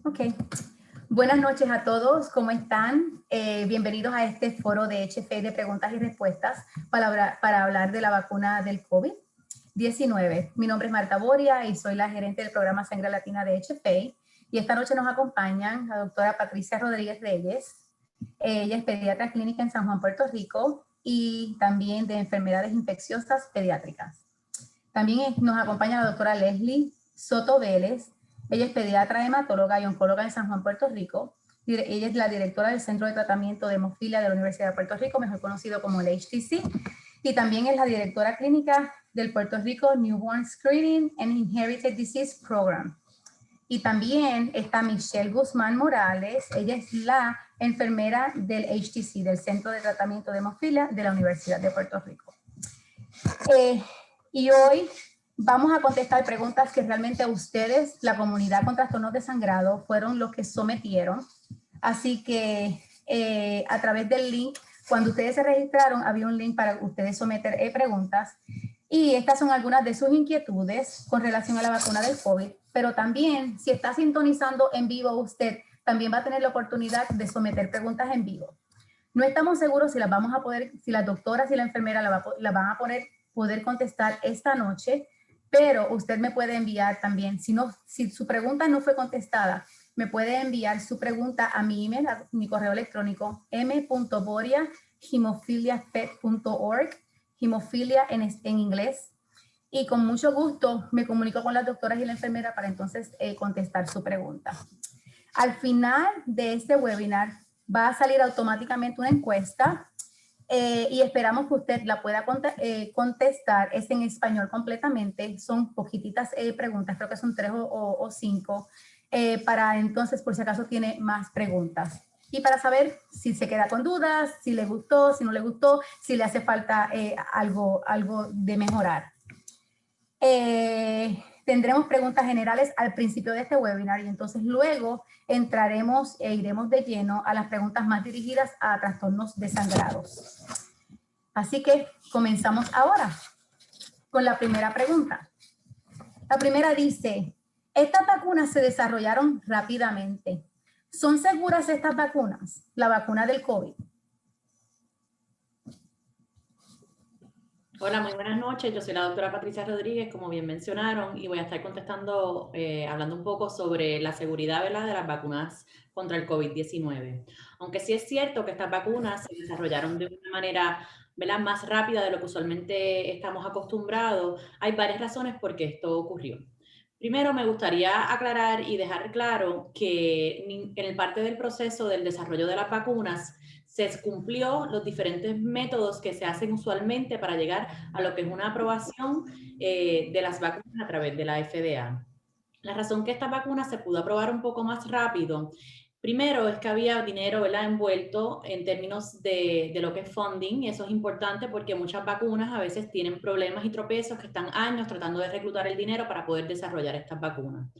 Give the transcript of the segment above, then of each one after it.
Ok. Buenas noches a todos, ¿cómo están? Bienvenidos a este foro de HFA de preguntas y respuestas para hablar de la vacuna del COVID-19. Mi nombre es Marta Boria y soy la gerente del programa Sangre Latina de HFA. Y esta noche nos acompañan la doctora Patricia Rodríguez Reyes. Ella es pediatra clínica en San Juan, Puerto Rico, y también de enfermedades infecciosas pediátricas. También nos acompaña la doctora Leslie Soto Vélez. Ella es pediatra, hematóloga y oncóloga en San Juan, Puerto Rico. Ella es la directora del Centro de Tratamiento de Hemofilia de la Universidad de Puerto Rico, mejor conocido como el HTC. Y también es la directora clínica del Puerto Rico Newborn Screening and Inherited Disease Program. Y también está Michelle Guzmán Morales. Ella es la enfermera del HTC, del Centro de Tratamiento de Hemofilia de la Universidad de Puerto Rico. Y hoy vamos a contestar preguntas que realmente ustedes, la comunidad con trastornos de sangrado, fueron los que sometieron. Así que a través del link, cuando ustedes se registraron, había un link para ustedes someter preguntas. Y estas son algunas de sus inquietudes con relación a la vacuna del COVID. Pero también, si está sintonizando en vivo usted, también va a tener la oportunidad de someter preguntas en vivo. No estamos seguros si las vamos a poder, si las doctoras y la enfermera la van a poder contestar esta noche, pero usted me puede enviar también, si su pregunta no fue contestada, me puede enviar su pregunta a mi email, a mi correo electrónico m.boria@hemophiliapet.org, hemofilia en inglés, y con mucho gusto me comunico con las doctoras y la enfermera para entonces contestar su pregunta. Al final de este webinar va a salir automáticamente una encuesta y esperamos que usted la pueda contestar. Es en español completamente, son poquititas preguntas, creo que son 3 o 5, para entonces por si acaso tiene más preguntas. Y para saber si se queda con dudas, si le gustó, si no le gustó, si le hace falta algo de mejorar. Tendremos preguntas generales al principio de este webinar y entonces luego entraremos e iremos de lleno a las preguntas más dirigidas a trastornos de sangrados. Así que comenzamos ahora con la primera pregunta. La primera dice, estas vacunas se desarrollaron rápidamente. ¿Son seguras estas vacunas? La vacuna del COVID. Hola, muy buenas noches. Yo soy la doctora Patricia Rodríguez, como bien mencionaron, y voy a estar contestando, hablando un poco sobre la seguridad, ¿verdad?, de las vacunas contra el COVID-19. Aunque sí es cierto que estas vacunas se desarrollaron de una manera, ¿verdad?, más rápida de lo que usualmente estamos acostumbrados, hay varias razones por qué esto ocurrió. Primero, me gustaría aclarar y dejar claro que en el parte del proceso del desarrollo de las vacunas se cumplió los diferentes métodos que se hacen usualmente para llegar a lo que es una aprobación de las vacunas a través de la FDA. La razón que esta vacuna se pudo aprobar un poco más rápido, primero es que había dinero, ¿verdad?, envuelto en términos de lo que es funding, y eso es importante porque muchas vacunas a veces tienen problemas y tropiezos que están años tratando de reclutar el dinero para poder desarrollar estas vacunas.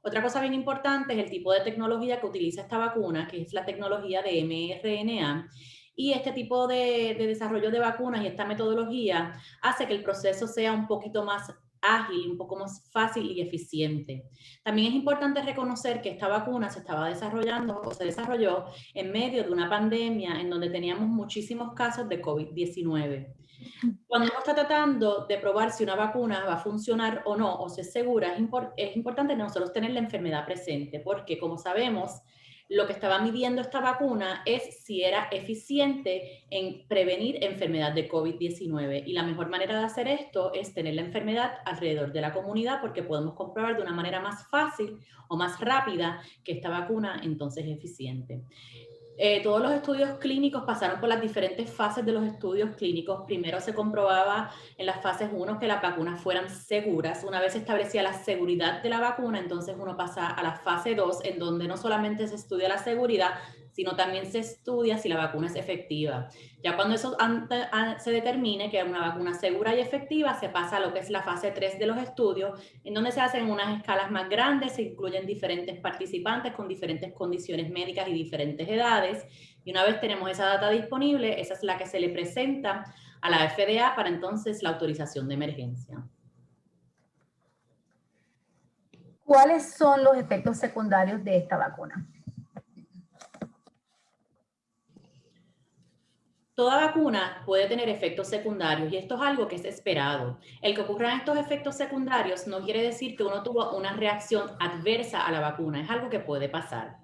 Otra cosa bien importante es el tipo de tecnología que utiliza esta vacuna, que es la tecnología de mRNA, y este tipo de desarrollo de vacunas y esta metodología hace que el proceso sea un poquito más ágil, un poco más fácil y eficiente. También es importante reconocer que esta vacuna se estaba desarrollando o se desarrolló en medio de una pandemia en donde teníamos muchísimos casos de COVID-19. Cuando uno está tratando de probar si una vacuna va a funcionar o no, o si es segura, es importante nosotros tener la enfermedad presente, porque como sabemos, lo que estaba midiendo esta vacuna es si era eficiente en prevenir enfermedad de COVID-19. Y la mejor manera de hacer esto es tener la enfermedad alrededor de la comunidad, porque podemos comprobar de una manera más fácil o más rápida que esta vacuna entonces es eficiente. Todos los estudios clínicos pasaron por las diferentes fases de los estudios clínicos. Primero se comprobaba en las fases 1 que las vacunas fueran seguras. Una vez se establecía la seguridad de la vacuna, entonces uno pasa a la fase 2, en donde no solamente se estudia la seguridad, sino también se estudia si la vacuna es efectiva. Ya cuando eso se determine que es una vacuna segura y efectiva, se pasa a lo que es la fase 3 de los estudios, en donde se hacen unas escalas más grandes, se incluyen diferentes participantes con diferentes condiciones médicas y diferentes edades, y una vez tenemos esa data disponible, esa es la que se le presenta a la FDA para entonces la autorización de emergencia. ¿Cuáles son los efectos secundarios de esta vacuna? Toda vacuna puede tener efectos secundarios y esto es algo que es esperado. El que ocurran estos efectos secundarios no quiere decir que uno tuvo una reacción adversa a la vacuna, es algo que puede pasar.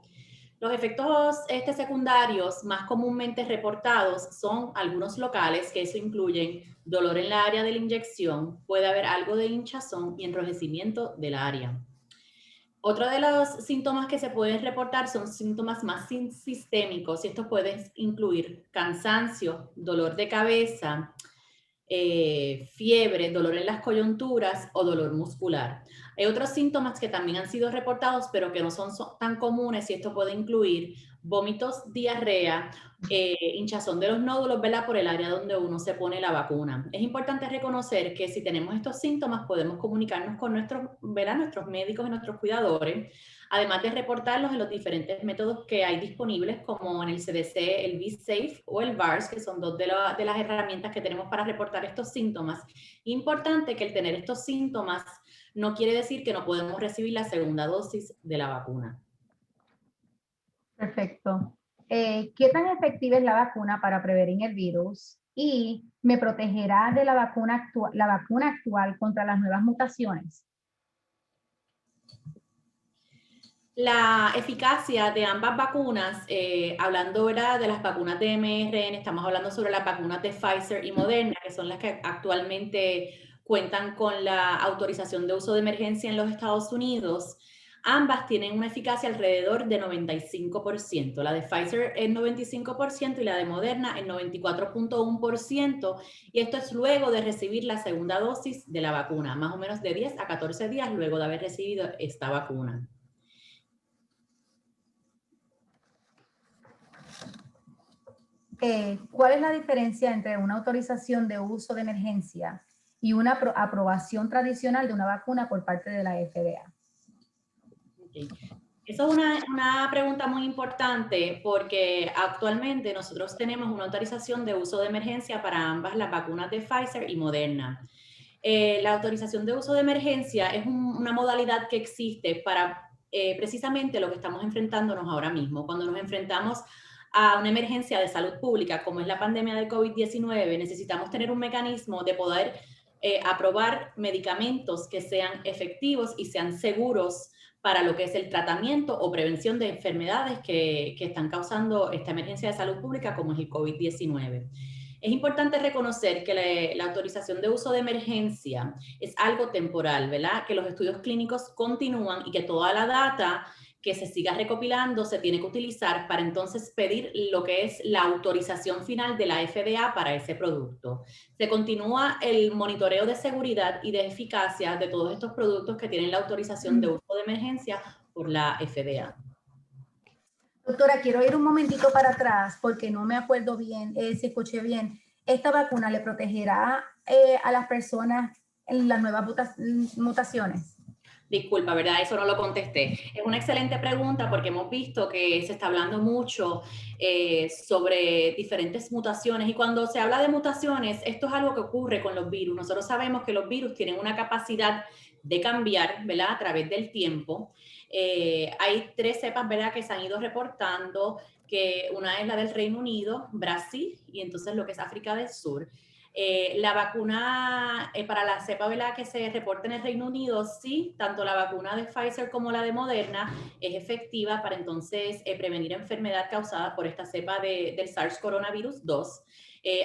Los efectos secundarios más comúnmente reportados son algunos locales, que eso incluyen dolor en la área de la inyección, puede haber algo de hinchazón y enrojecimiento del área. Otro de los síntomas que se pueden reportar son síntomas más sistémicos y estos pueden incluir cansancio, dolor de cabeza, fiebre, dolor en las coyunturas o dolor muscular. Hay otros síntomas que también han sido reportados, pero que no son tan comunes y esto puede incluir vómitos, diarrea, hinchazón de los nódulos, ¿verdad? Por el área donde uno se pone la vacuna. Es importante reconocer que si tenemos estos síntomas podemos comunicarnos con nuestros, ¿verdad? Nuestros médicos y nuestros cuidadores, además de reportarlos en los diferentes métodos que hay disponibles, como en el CDC, el BeSafe o el VARS, que son dos de las herramientas que tenemos para reportar estos síntomas. Importante que el tener estos síntomas no quiere decir que no podemos recibir la segunda dosis de la vacuna. Perfecto. ¿Qué tan efectiva es la vacuna para prevenir el virus? ¿Y me protegerá de la vacuna actual contra las nuevas mutaciones? La eficacia de ambas vacunas, hablando, ¿verdad?, de las vacunas de mRNA, estamos hablando sobre las vacunas de Pfizer y Moderna, que son las que actualmente cuentan con la autorización de uso de emergencia en los Estados Unidos. Ambas tienen una eficacia alrededor de 95%. La de Pfizer en 95% y la de Moderna en 94.1%. Y esto es luego de recibir la segunda dosis de la vacuna, más o menos de 10 a 14 días luego de haber recibido esta vacuna. ¿Cuál es la diferencia entre una autorización de uso de emergencia y una aprobación tradicional de una vacuna por parte de la FDA? Okay. Eso es una pregunta muy importante porque actualmente nosotros tenemos una autorización de uso de emergencia para ambas las vacunas de Pfizer y Moderna. La autorización de uso de emergencia es una modalidad que existe para precisamente lo que estamos enfrentándonos ahora mismo. Cuando nos enfrentamos a una emergencia de salud pública como es la pandemia de COVID-19, necesitamos tener un mecanismo de poder aprobar medicamentos que sean efectivos y sean seguros para lo que es el tratamiento o prevención de enfermedades que están causando esta emergencia de salud pública como es el COVID-19. Es importante reconocer que la autorización de uso de emergencia es algo temporal, ¿verdad? Que los estudios clínicos continúan y que toda la data que se siga recopilando se tiene que utilizar para entonces pedir lo que es la autorización final de la FDA para ese producto. Se continúa el monitoreo de seguridad y de eficacia de todos estos productos que tienen la autorización de uso de emergencia por la FDA. Doctora, quiero ir un momentito para atrás porque no me acuerdo bien, si escuché bien. ¿Esta vacuna le protegerá a las personas en las nuevas mutaciones? Disculpa, ¿verdad? Eso no lo contesté. Es una excelente pregunta porque hemos visto que se está hablando mucho sobre diferentes mutaciones y cuando se habla de mutaciones, esto es algo que ocurre con los virus. Nosotros sabemos que los virus tienen una capacidad de cambiar, ¿verdad? A través del tiempo. Hay 3 cepas, ¿verdad?, que se han ido reportando, que una es la del Reino Unido, Brasil y entonces lo que es África del Sur. La vacuna para la cepa, ¿verdad?, que se reporta en el Reino Unido, sí, tanto la vacuna de Pfizer como la de Moderna es efectiva para entonces prevenir enfermedad causada por esta cepa del SARS coronavirus 2.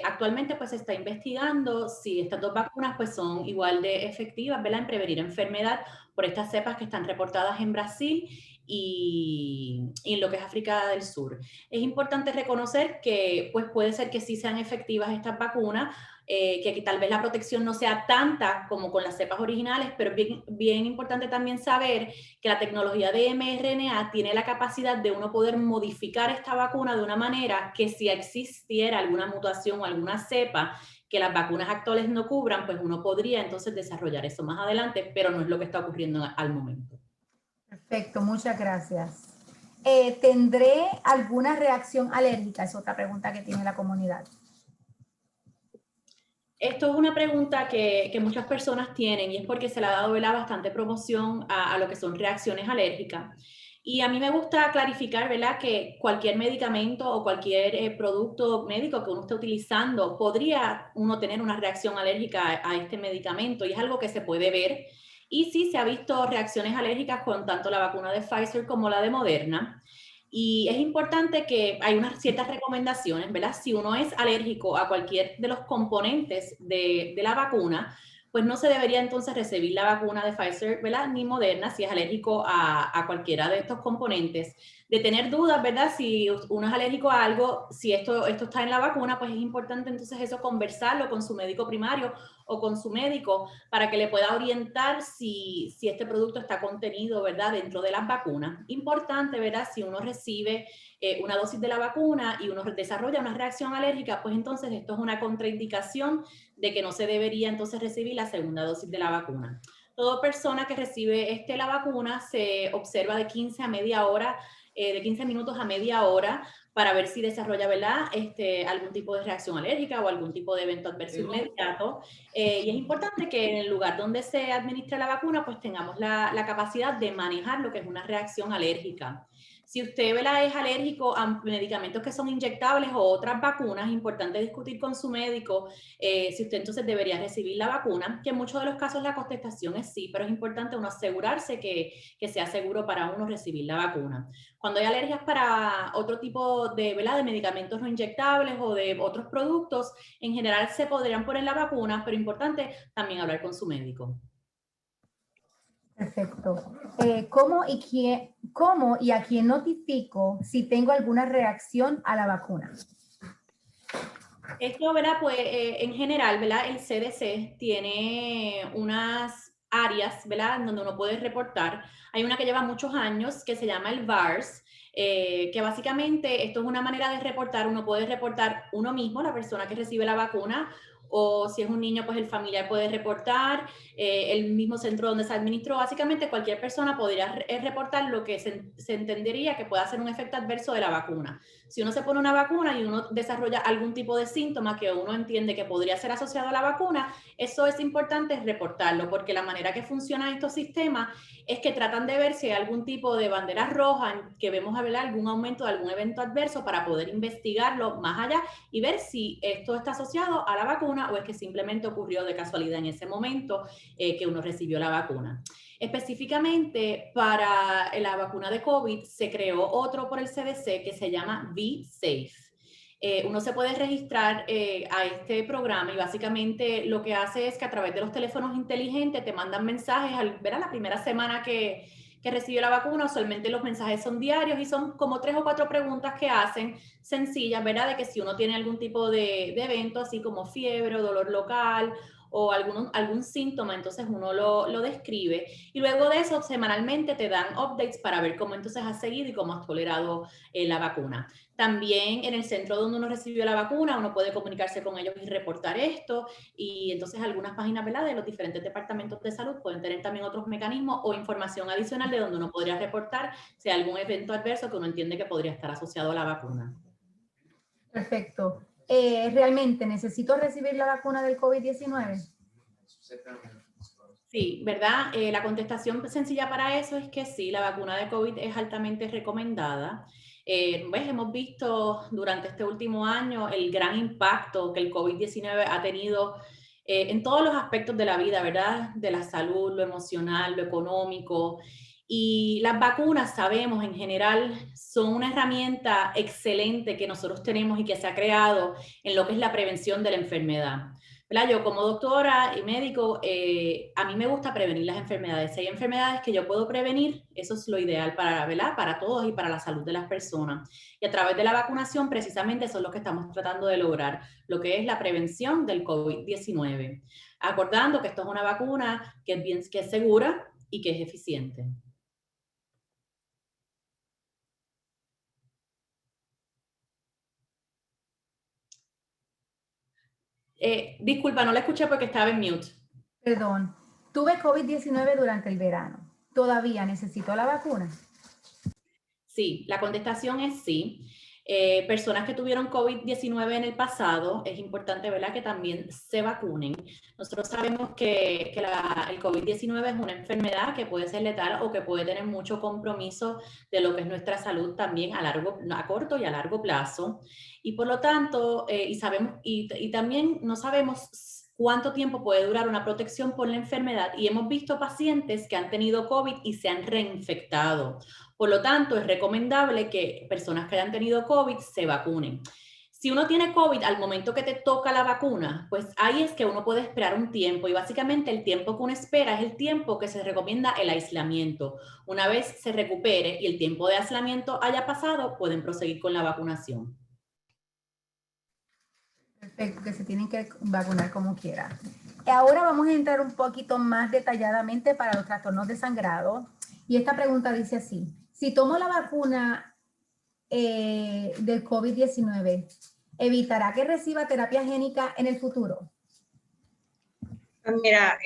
Actualmente pues se está investigando si estas 2 vacunas pues son igual de efectivas, ¿verdad?, en prevenir enfermedad por estas cepas que están reportadas en Brasil y en lo que es África del Sur. Es importante reconocer que pues puede ser que sí sean efectivas estas vacunas, que tal vez la protección no sea tanta como con las cepas originales, pero es bien importante también saber que la tecnología de mRNA tiene la capacidad de uno poder modificar esta vacuna de una manera que si existiera alguna mutación o alguna cepa que las vacunas actuales no cubran, pues uno podría entonces desarrollar eso más adelante, pero no es lo que está ocurriendo al momento. Perfecto, muchas gracias. ¿Tendré alguna reacción alérgica? Es otra pregunta que tiene la comunidad. Esto es una pregunta que muchas personas tienen y es porque se le ha dado, ¿verdad?, bastante promoción a lo que son reacciones alérgicas. Y a mí me gusta clarificar, ¿verdad?, que cualquier medicamento o cualquier producto médico que uno esté utilizando, podría uno tener una reacción alérgica a este medicamento y es algo que se puede ver. Y sí se ha visto reacciones alérgicas con tanto la vacuna de Pfizer como la de Moderna. Y es importante que hay unas ciertas recomendaciones, ¿verdad? Si uno es alérgico a cualquier de los componentes de la vacuna, pues no se debería entonces recibir la vacuna de Pfizer, ¿verdad? Ni Moderna, si es alérgico a cualquiera de estos componentes. De tener dudas, ¿verdad? Si uno es alérgico a algo, si esto está en la vacuna, pues es importante entonces eso conversarlo con su médico primario o con su médico para que le pueda orientar si este producto está contenido, ¿verdad?, dentro de las vacunas. Importante, ¿verdad? Si uno recibe una dosis de la vacuna y uno desarrolla una reacción alérgica, pues entonces esto es una contraindicación de que no se debería entonces recibir la segunda dosis de la vacuna. Toda persona que recibe la vacuna se observa de 15 a media hora, de 15 minutos a media hora para ver si desarrolla, ¿verdad?, algún tipo de reacción alérgica o algún tipo de evento adverso inmediato. Y es importante que en el lugar donde se administra la vacuna, pues tengamos la capacidad de manejar lo que es una reacción alérgica. Si usted, ¿verdad?, es alérgico a medicamentos que son inyectables o otras vacunas, es importante discutir con su médico si usted entonces debería recibir la vacuna, que en muchos de los casos la contestación es sí, pero es importante uno asegurarse que sea seguro para uno recibir la vacuna. Cuando hay alergias para otro tipo de, ¿verdad?, de medicamentos no inyectables o de otros productos, en general se podrían poner la vacuna, pero importante también hablar con su médico. Perfecto. ¿Cómo y a quién notifico si tengo alguna reacción a la vacuna? Esto, ¿verdad? Pues en general, ¿verdad? El CDC tiene unas áreas, ¿verdad?, en donde uno puede reportar. Hay una que lleva muchos años que se llama el VARS, que básicamente esto es una manera de reportar. Uno puede reportar uno mismo, la persona que recibe la vacuna, o si es un niño, pues el familiar puede reportar, el mismo centro donde se administró. Básicamente cualquier persona podría reportar lo que se entendería que pueda ser un efecto adverso de la vacuna. Si uno se pone una vacuna y uno desarrolla algún tipo de síntoma que uno entiende que podría ser asociado a la vacuna, eso es importante reportarlo, porque la manera que funcionan estos sistemas es que tratan de ver si hay algún tipo de bandera roja, que vemos a ver algún aumento de algún evento adverso para poder investigarlo más allá y ver si esto está asociado a la vacuna o es que simplemente ocurrió de casualidad en ese momento que uno recibió la vacuna. Específicamente para la vacuna de COVID se creó otro por el CDC que se llama V-Safe. Uno se puede registrar a este programa y básicamente lo que hace es que a través de los teléfonos inteligentes te mandan mensajes al ver a la primera semana que recibió la vacuna. Usualmente los mensajes son diarios y son como 3 o 4 preguntas que hacen sencillas, ¿verdad? De que si uno tiene algún tipo de evento, así como fiebre o dolor local o algún síntoma, entonces uno lo describe y luego de eso semanalmente te dan updates para ver cómo entonces has seguido y cómo has tolerado la vacuna. También en el centro donde uno recibió la vacuna, uno puede comunicarse con ellos y reportar esto y entonces algunas páginas, ¿verdad?, de los diferentes departamentos de salud pueden tener también otros mecanismos o información adicional de donde uno podría reportar si hay algún evento adverso que uno entiende que podría estar asociado a la vacuna. Perfecto. ¿Realmente necesito recibir la vacuna del COVID-19? Sí, ¿verdad? La contestación sencilla para eso es que sí, la vacuna de COVID es altamente recomendada. ¿Ves? Hemos visto durante este último año el gran impacto que el COVID-19 ha tenido en todos los aspectos de la vida, ¿verdad? De la salud, lo emocional, lo económico. Y las vacunas, sabemos, en general, son una herramienta excelente que nosotros tenemos y que se ha creado en lo que es la prevención de la enfermedad. ¿Verdad? Yo como doctora y médico, a mí me gusta prevenir las enfermedades. Si hay enfermedades que yo puedo prevenir, eso es lo ideal para, ¿verdad?, para todos y para la salud de las personas. Y a través de la vacunación, precisamente eso es lo que estamos tratando de lograr, lo que es la prevención del COVID-19. Acordando que esto es una vacuna que es segura y que es eficiente. Disculpa, no la escuché porque estaba en mute. Perdón. Tuve COVID-19 durante el verano. ¿Todavía necesito la vacuna? Sí, la contestación es sí. Personas que tuvieron COVID-19 en el pasado, es importante, ¿verdad?, que también se vacunen. Nosotros sabemos que el COVID-19 es una enfermedad que puede ser letal o que puede tener mucho compromiso de lo que es nuestra salud también a corto y a largo plazo. Y por lo tanto, y también no sabemos cuánto tiempo puede durar una protección por la enfermedad, y hemos visto pacientes que han tenido COVID y se han reinfectado. Por lo tanto, es recomendable que personas que hayan tenido COVID se vacunen. Si uno tiene COVID al momento que te toca la vacuna, pues ahí es que uno puede esperar un tiempo, y básicamente el tiempo que uno espera es el tiempo que se recomienda el aislamiento. Una vez se recupere y el tiempo de aislamiento haya pasado, pueden proseguir con la vacunación. Perfecto, que se tienen que vacunar como quiera. Ahora vamos a entrar un poquito más detalladamente para los trastornos de sangrado. Y esta pregunta dice así: si tomo la vacuna del COVID-19, ¿evitará que reciba terapia génica en el futuro? Mira,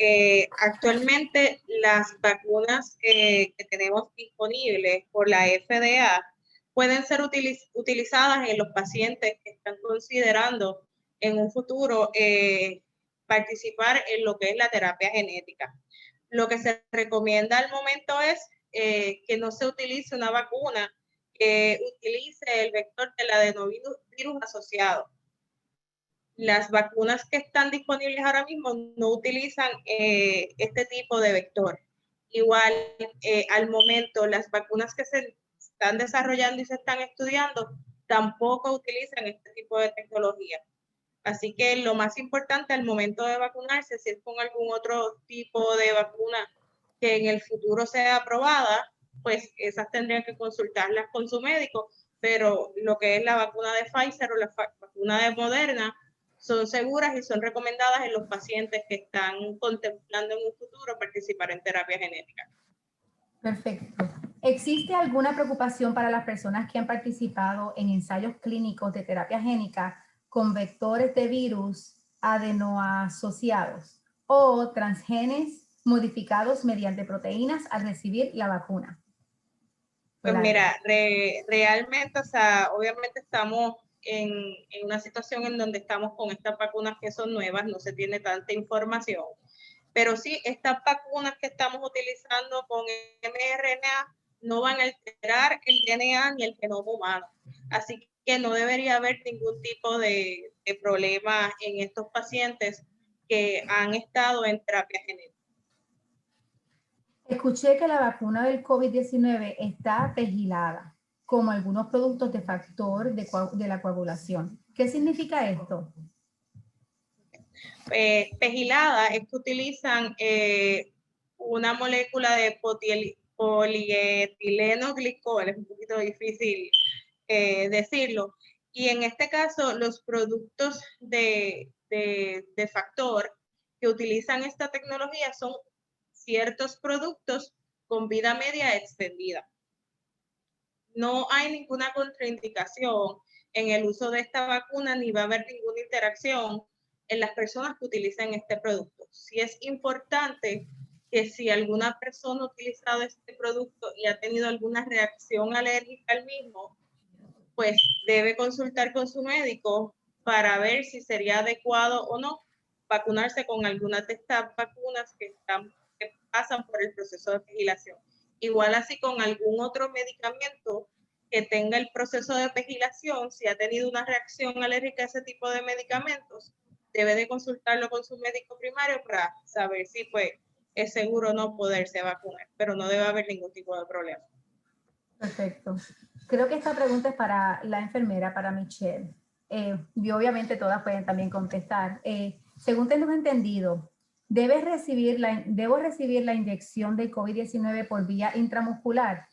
actualmente las vacunas que tenemos disponibles por la FDA pueden ser utilizadas en los pacientes que están considerando en un futuro participar en lo que es la terapia genética. Lo que se recomienda al momento es que no se utilice una vacuna que utilice el vector del adenovirus asociado. Las vacunas que están disponibles ahora mismo no utilizan este tipo de vector. Igual, al momento, las vacunas que se están desarrollando y se están estudiando tampoco utilizan este tipo de tecnología. Así que lo más importante al momento de vacunarse, si es con algún otro tipo de vacuna que en el futuro sea aprobada, pues esas tendrían que consultarlas con su médico, pero lo que es la vacuna de Pfizer o la vacuna de Moderna son seguras y son recomendadas en los pacientes que están contemplando en un futuro participar en terapia genética. Perfecto. ¿Existe alguna preocupación para las personas que han participado en ensayos clínicos de terapia génica con vectores de virus adenoasociados o transgenes modificados mediante proteínas al recibir la vacuna? Pues mira, realmente, o sea, obviamente estamos en una situación en donde estamos con estas vacunas que son nuevas, no se tiene tanta información, pero sí, estas vacunas que estamos utilizando con mRNA no van a alterar el DNA ni el genoma humano, así que no debería haber ningún tipo de problema en estos pacientes que han estado en terapia genética. Escuché que la vacuna del COVID-19 está vigilada, como algunos productos de factor de la coagulación. ¿Qué significa esto? Pegilada es que utilizan una molécula de polietileno glicol, es un poquito difícil decirlo, y en este caso los productos de factor que utilizan esta tecnología son ciertos productos con vida media extendida. No hay ninguna contraindicación en el uso de esta vacuna, ni va a haber ninguna interacción en las personas que utilicen este producto. Sí es importante que si alguna persona ha utilizado este producto y ha tenido alguna reacción alérgica al mismo, pues debe consultar con su médico para ver si sería adecuado o no vacunarse con alguna de estas vacunas que pasan por el proceso de vigilación. Igual así con algún otro medicamento que tenga el proceso de vigilación, si ha tenido una reacción alérgica a ese tipo de medicamentos, debe de consultarlo con su médico primario para saber si pues, es seguro o no poderse vacunar, pero no debe haber ningún tipo de problema. Perfecto. Creo que esta pregunta es para la enfermera, para Michelle. Y obviamente todas pueden también contestar. Según tengo entendido, ¿debo recibir la inyección de COVID-19 por vía intramuscular?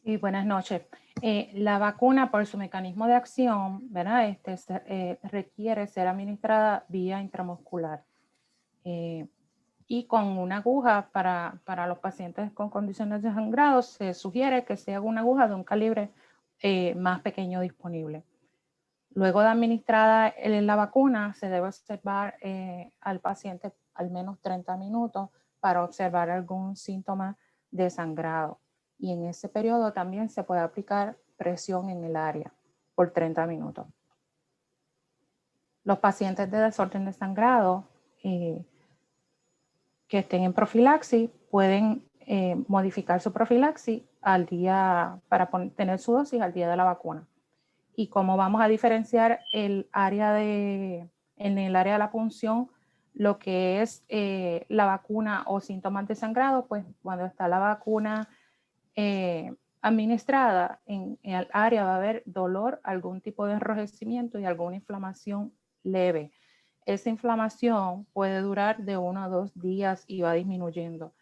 Y buenas noches. La vacuna, por su mecanismo de acción, ¿verdad? Requiere ser administrada vía intramuscular. Y con una aguja para los pacientes con condiciones de sangrado se sugiere que sea una aguja de un calibre más pequeño disponible. Luego de administrada la vacuna, se debe observar al paciente al menos 30 minutos para observar algún síntoma de sangrado. Y en ese periodo también se puede aplicar presión en el área por 30 minutos. Los pacientes de desorden de sangrado que estén en profilaxis pueden modificar su profilaxis al día para tener su dosis al día de la vacuna. Y cómo vamos a diferenciar en el área de la punción lo que es la vacuna o síntomas de sangrado, pues cuando está la vacuna administrada en el área va a haber dolor, algún tipo de enrojecimiento y alguna inflamación leve. Esa inflamación puede durar de 1 a 2 días y va disminuyendo.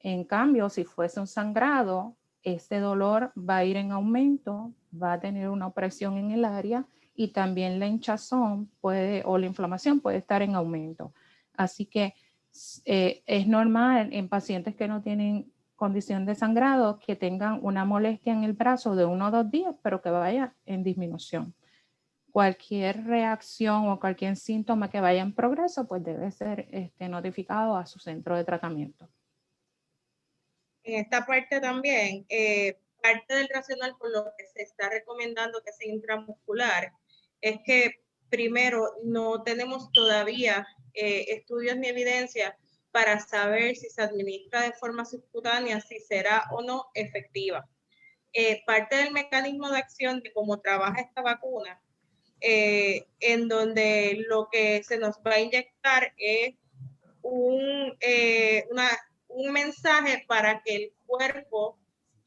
En cambio, si fuese un sangrado, este dolor va a ir en aumento, va a tener una opresión en el área y también la hinchazón o la inflamación puede estar en aumento. Así que es normal en pacientes que no tienen condición de sangrado que tengan una molestia en el brazo de 1 o 2 días, pero que vaya en disminución. Cualquier reacción o cualquier síntoma que vaya en progreso, pues debe ser notificado a su centro de tratamiento. En esta parte también, parte del racional por lo que se está recomendando que sea intramuscular es que primero no tenemos todavía estudios ni evidencia para saber si se administra de forma subcutánea, si será o no efectiva. Parte del mecanismo de acción de cómo trabaja esta vacuna, en donde lo que se nos va a inyectar es un mensaje para que el cuerpo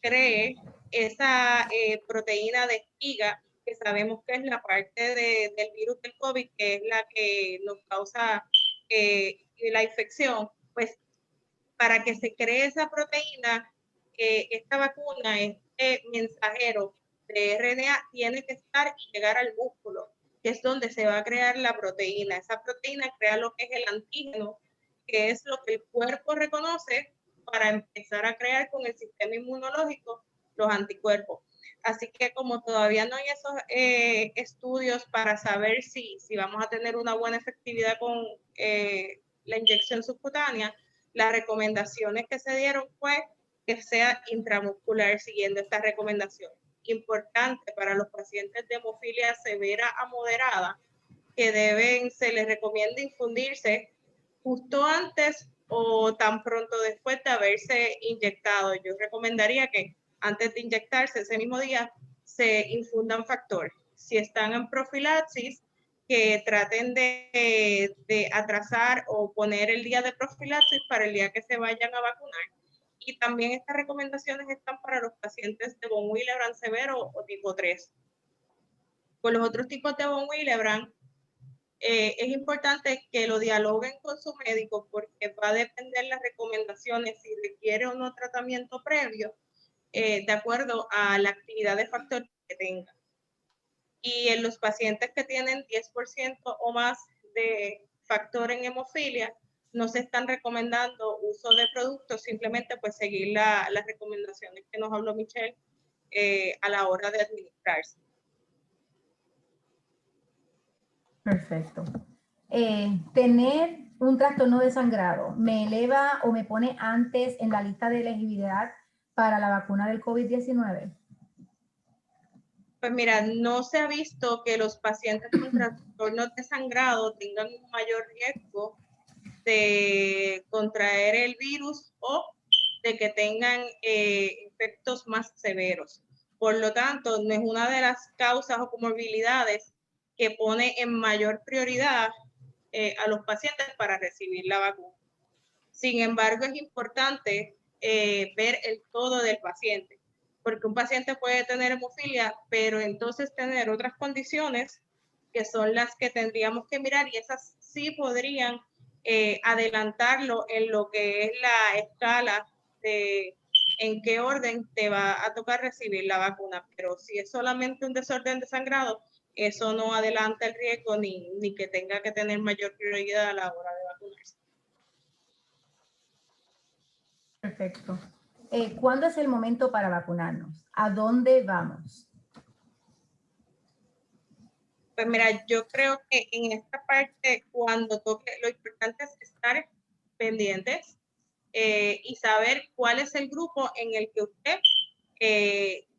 cree esa proteína de espiga, que sabemos que es la parte del virus del COVID, que es la que nos causa la infección. Pues para que se cree esa proteína, esta vacuna, este mensajero de RNA tiene que estar y llegar al músculo, que es donde se va a crear la proteína. Esa proteína crea lo que es el antígeno, que es lo que el cuerpo reconoce para empezar a crear con el sistema inmunológico los anticuerpos. Así que como todavía no hay esos estudios para saber si vamos a tener una buena efectividad con la inyección subcutánea, las recomendaciones que se dieron fue que sea intramuscular siguiendo estas recomendaciones. Importante para los pacientes de hemofilia severa a moderada, que se les recomienda infundirse justo antes o tan pronto después de haberse inyectado. Yo recomendaría que antes de inyectarse ese mismo día se infundan factor. Si están en profilaxis, que traten de atrasar o poner el día de profilaxis para el día que se vayan a vacunar. Y también estas recomendaciones están para los pacientes de von Willebrand severo o tipo 3. Con los otros tipos de von Willebrand, es importante que lo dialoguen con su médico porque va a depender las recomendaciones si requiere o no tratamiento previo de acuerdo a la actividad de factor que tenga. Y en los pacientes que tienen 10% o más de factor en hemofilia, no se están recomendando uso de productos, simplemente pues seguir las recomendaciones que nos habló Michelle a la hora de administrarse. Perfecto. Tener un trastorno de sangrado, ¿me eleva o me pone antes en la lista de elegibilidad para la vacuna del COVID-19? Pues mira, no se ha visto que los pacientes con trastornos de sangrado tengan un mayor riesgo de contraer el virus o de que tengan efectos más severos. Por lo tanto, no es una de las causas o comorbilidades que pone en mayor prioridad a los pacientes para recibir la vacuna. Sin embargo, es importante ver el todo del paciente, porque un paciente puede tener hemofilia, pero entonces tener otras condiciones que son las que tendríamos que mirar y esas sí podrían adelantarlo en lo que es la escala de en qué orden te va a tocar recibir la vacuna. Pero si es solamente un desorden de sangrado, eso no adelanta el riesgo ni que tenga que tener mayor prioridad a la hora de vacunarse. Perfecto. ¿Cuándo es el momento para vacunarnos? ¿A dónde vamos? Pues mira, yo creo que en esta parte, cuando toque, lo importante es estar pendientes y saber cuál es el grupo en el que usted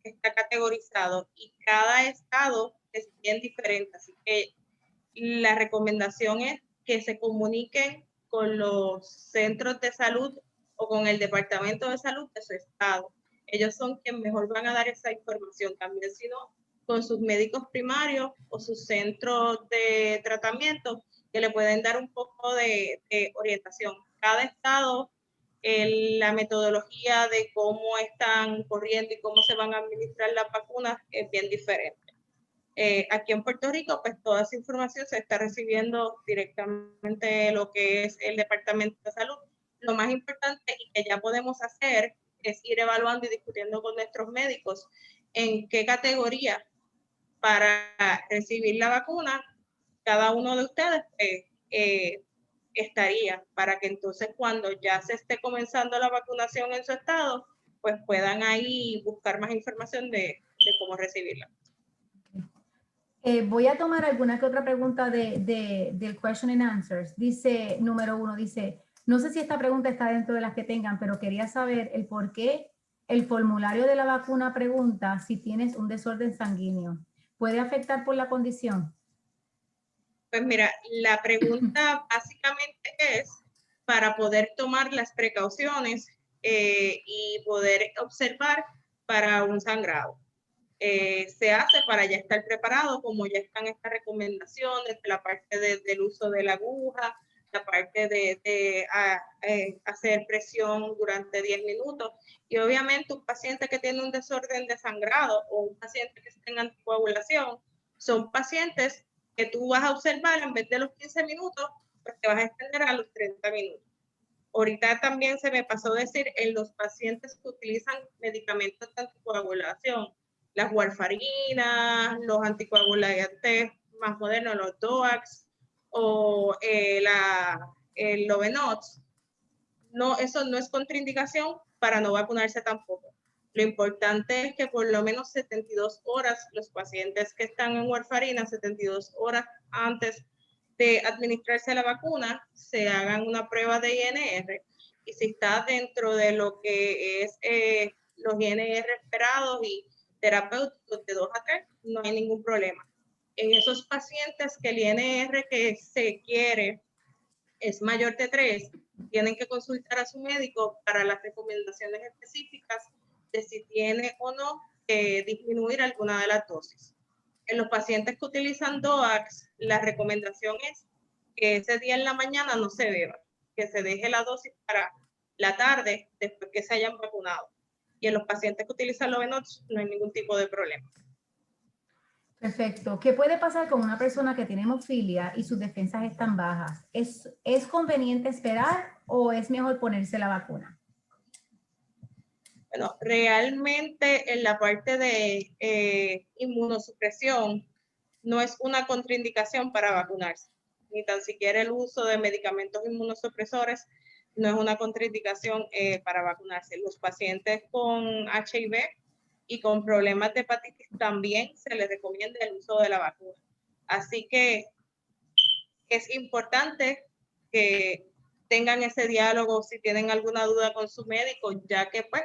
está categorizado y cada estado es bien diferente. Así que la recomendación es que se comuniquen con los centros de salud o con el departamento de salud de su estado. Ellos son quienes mejor van a dar esa información. También, si no, con sus médicos primarios o sus centros de tratamiento, que le pueden dar un poco de orientación. Cada estado, la metodología de cómo están corriendo y cómo se van a administrar las vacunas es bien diferente. Aquí en Puerto Rico, pues toda esa información se está recibiendo directamente de lo que es el Departamento de Salud. Lo más importante y que ya podemos hacer es ir evaluando y discutiendo con nuestros médicos en qué categoría para recibir la vacuna cada uno de ustedes estaría, para que entonces cuando ya se esté comenzando la vacunación en su estado, pues puedan ahí buscar más información de cómo recibirla. Voy a tomar alguna que otra pregunta del question and answers. Dice, número 1, dice, no sé si esta pregunta está dentro de las que tengan, pero quería saber el por qué el formulario de la vacuna pregunta si tienes un desorden sanguíneo. ¿Puede afectar por la condición? Pues mira, la pregunta básicamente es para poder tomar las precauciones y poder observar para un sangrado. Se hace para ya estar preparado, como ya están estas recomendaciones, la parte del uso de la aguja, la parte de hacer presión durante 10 minutos. Y obviamente un paciente que tiene un desorden de sangrado o un paciente que está en anticoagulación, son pacientes que tú vas a observar en vez de los 15 minutos, pues te vas a extender a los 30 minutos. Ahorita también se me pasó decir en los pacientes que utilizan medicamentos de anticoagulación, las warfarinas, los anticoagulantes más modernos, los DOACs o el Lovenox. No, eso no es contraindicación para no vacunarse tampoco. Lo importante es que por lo menos 72 horas, los pacientes que están en warfarina, 72 horas antes de administrarse la vacuna, se hagan una prueba de INR y si está dentro de lo que es los INR esperados y terapéuticos de 2 a 3, no hay ningún problema. En esos pacientes que el INR que se quiere es mayor de 3, tienen que consultar a su médico para las recomendaciones específicas de si tiene o no que disminuir alguna de las dosis. En los pacientes que utilizan DOACs, la recomendación es que ese día en la mañana no se beba, que se deje la dosis para la tarde después que se hayan vacunado. Y en los pacientes que utilizan Lovenox no hay ningún tipo de problema. Perfecto. ¿Qué puede pasar con una persona que tiene hemofilia y sus defensas están bajas? ¿Es conveniente esperar o es mejor ponerse la vacuna? Bueno, realmente en la parte de inmunosupresión no es una contraindicación para vacunarse, ni tan siquiera el uso de medicamentos inmunosupresores no es una contraindicación para vacunarse. Los pacientes con HIV y con problemas de hepatitis también se les recomienda el uso de la vacuna. Así que es importante que tengan ese diálogo si tienen alguna duda con su médico, ya que pues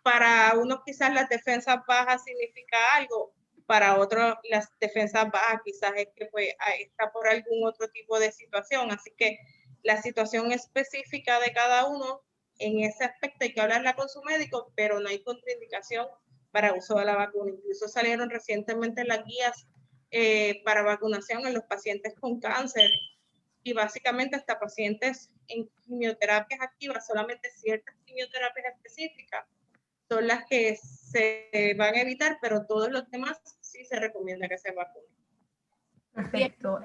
para unos quizás las defensas bajas significa algo, para otros las defensas bajas quizás es que pues está por algún otro tipo de situación, así que la situación específica de cada uno en ese aspecto hay que hablarla con su médico, pero no hay contraindicación para uso de la vacuna. Incluso salieron recientemente las guías para vacunación en los pacientes con cáncer y básicamente hasta pacientes en quimioterapias activas, solamente ciertas quimioterapias específicas son las que se van a evitar, pero todos los demás sí se recomienda que se vacunen. Perfecto.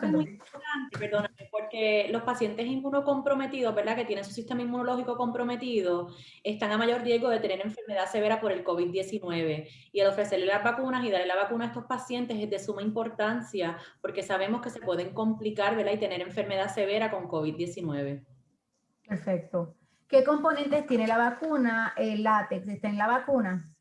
Es muy importante, perdóname, porque los pacientes inmunocomprometidos, ¿verdad? Que tienen su sistema inmunológico comprometido, están a mayor riesgo de tener enfermedad severa por el COVID-19. Y el ofrecerle las vacunas y darle la vacuna a estos pacientes es de suma importancia, porque sabemos que se pueden complicar, ¿verdad? Y tener enfermedad severa con COVID-19. Perfecto. ¿Qué componentes tiene la vacuna? El látex está en la vacuna.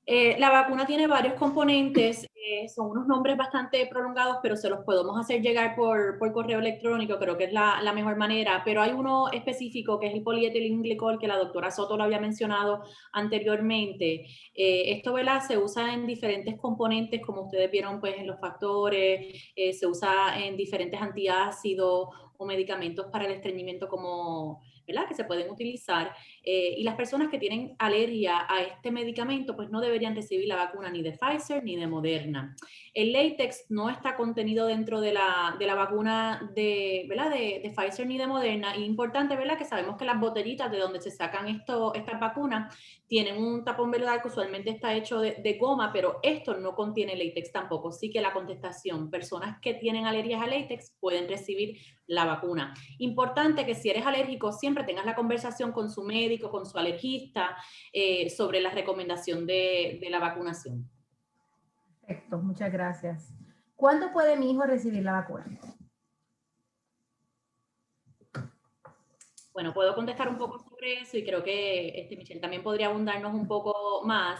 La vacuna tiene varios componentes, son unos nombres bastante prolongados, pero se los podemos hacer llegar por correo electrónico, creo que es la mejor manera, pero hay uno específico que es el polietilenglicol, que la doctora Soto lo había mencionado anteriormente. Esto, ¿verdad? Se usa en diferentes componentes, como ustedes vieron pues en los factores, se usa en diferentes antiácidos o medicamentos para el estreñimiento como, ¿verdad? Que se pueden utilizar. Y las personas que tienen alergia a este medicamento, pues no deberían recibir la vacuna ni de Pfizer ni de Moderna. El látex no está contenido dentro de la vacuna ¿verdad? De Pfizer ni de Moderna. Y importante, ¿verdad? Que sabemos que las botellitas de donde se sacan estas vacunas tienen un tapón verdad que usualmente está hecho de goma, pero esto no contiene látex tampoco. Así que la contestación, personas que tienen alergias a látex pueden recibir la vacuna. Importante que si eres alérgico siempre tengas la conversación con su médico, con su alergista, sobre la recomendación de la vacunación. Perfecto, muchas gracias. ¿Cuándo puede mi hijo recibir la vacuna? Bueno, puedo contestar un poco sobre eso y creo que Michelle también podría abundarnos un poco más.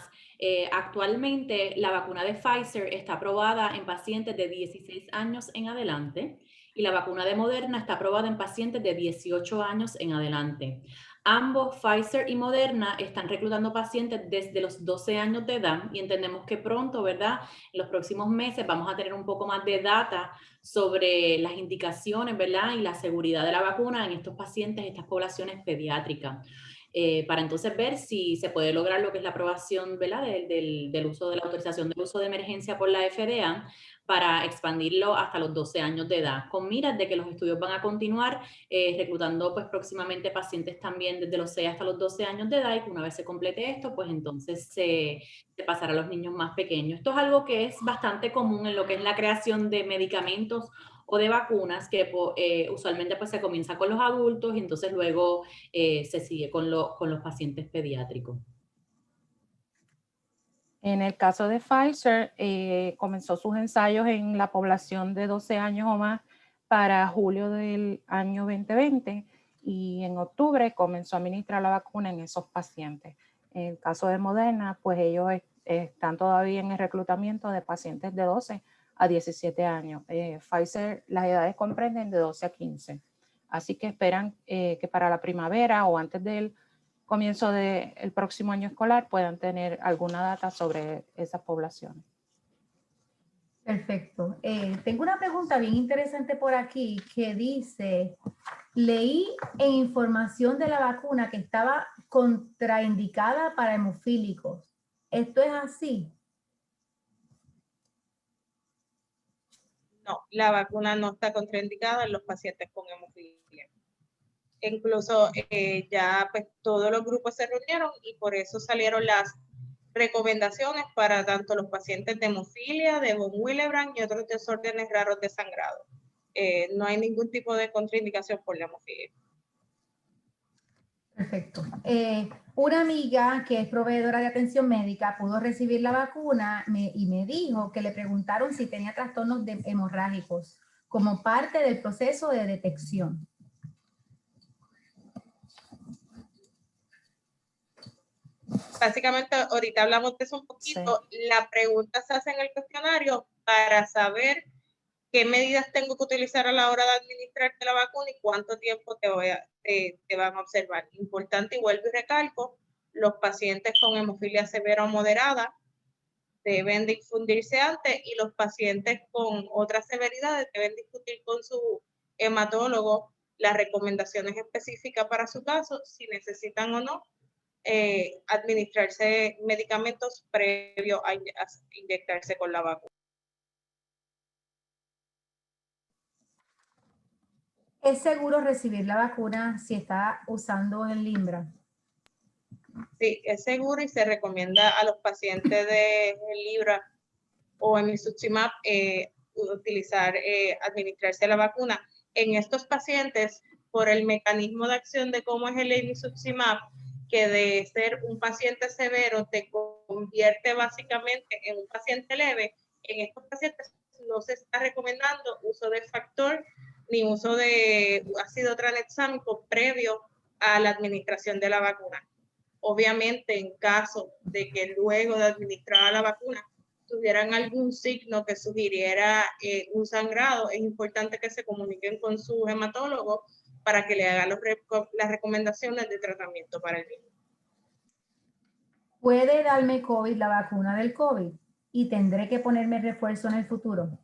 Actualmente la vacuna de Pfizer está aprobada en pacientes de 16 años en adelante y la vacuna de Moderna está aprobada en pacientes de 18 años en adelante. Ambos, Pfizer y Moderna, están reclutando pacientes desde los 12 años de edad y entendemos que pronto, ¿verdad? En los próximos meses vamos a tener un poco más de data sobre las indicaciones, ¿verdad? Y la seguridad de la vacuna en estos pacientes, estas poblaciones pediátricas. Para entonces ver si se puede lograr lo que es la aprobación, ¿verdad? Del uso de la autorización del uso de emergencia por la FDA para expandirlo hasta los 12 años de edad, con miras de que los estudios van a continuar reclutando pues próximamente pacientes también desde los 6 hasta los 12 años de edad y que una vez se complete esto, pues entonces se pasará a los niños más pequeños. Esto es algo que es bastante común en lo que es la creación de medicamentos o de vacunas que usualmente pues se comienza con los adultos y entonces luego se sigue con los pacientes pediátricos. En el caso de Pfizer, comenzó sus ensayos en la población de 12 años o más para julio del año 2020 y en octubre comenzó a administrar la vacuna en esos pacientes. En el caso de Moderna, pues ellos están todavía en el reclutamiento de pacientes de 12 a 17 años. Pfizer, las edades comprenden de 12 a 15. Así que esperan que para la primavera o antes del comienzo del próximo año escolar puedan tener alguna data sobre esas poblaciones. Perfecto. Tengo una pregunta bien interesante por aquí que dice, leí en información de la vacuna que estaba contraindicada para hemofílicos. ¿Esto es así? No, la vacuna no está contraindicada en los pacientes con hemofilia. Incluso ya pues todos los grupos se reunieron y por eso salieron las recomendaciones para tanto los pacientes de hemofilia, de von Willebrand y otros desórdenes raros de sangrado. No hay ningún tipo de contraindicación por la hemofilia. Perfecto. Una amiga que es proveedora de atención médica pudo recibir la vacuna y me dijo que le preguntaron si tenía trastornos hemorrágicos como parte del proceso de detección. Básicamente, ahorita hablamos de eso un poquito. Sí. La pregunta se hace en el cuestionario para saber qué medidas tengo que utilizar a la hora de administrarte la vacuna y cuánto tiempo te van a observar. Importante, y vuelvo y recalco, los pacientes con hemofilia severa o moderada deben difundirse antes y los pacientes con otras severidades deben discutir con su hematólogo las recomendaciones específicas para su caso, si necesitan o no administrarse medicamentos previo a inyectarse con la vacuna. ¿Es seguro recibir la vacuna si está usando el Limbra? Sí, es seguro y se recomienda a los pacientes de Libra o emicizumab administrarse la vacuna. En estos pacientes, por el mecanismo de acción de cómo es el emicizumab, que de ser un paciente severo te convierte básicamente en un paciente leve, en estos pacientes no se está recomendando uso de factor ni uso de ácido tranexámico previo a la administración de la vacuna. obviamente en caso de que luego de administrar la vacuna tuvieran algún signo que sugiriera un sangrado, es importante que se comuniquen con su hematólogo para que le haga las recomendaciones de tratamiento para el mismo. ¿Puede darme COVID la vacuna del COVID y tendré que ponerme refuerzo en el futuro?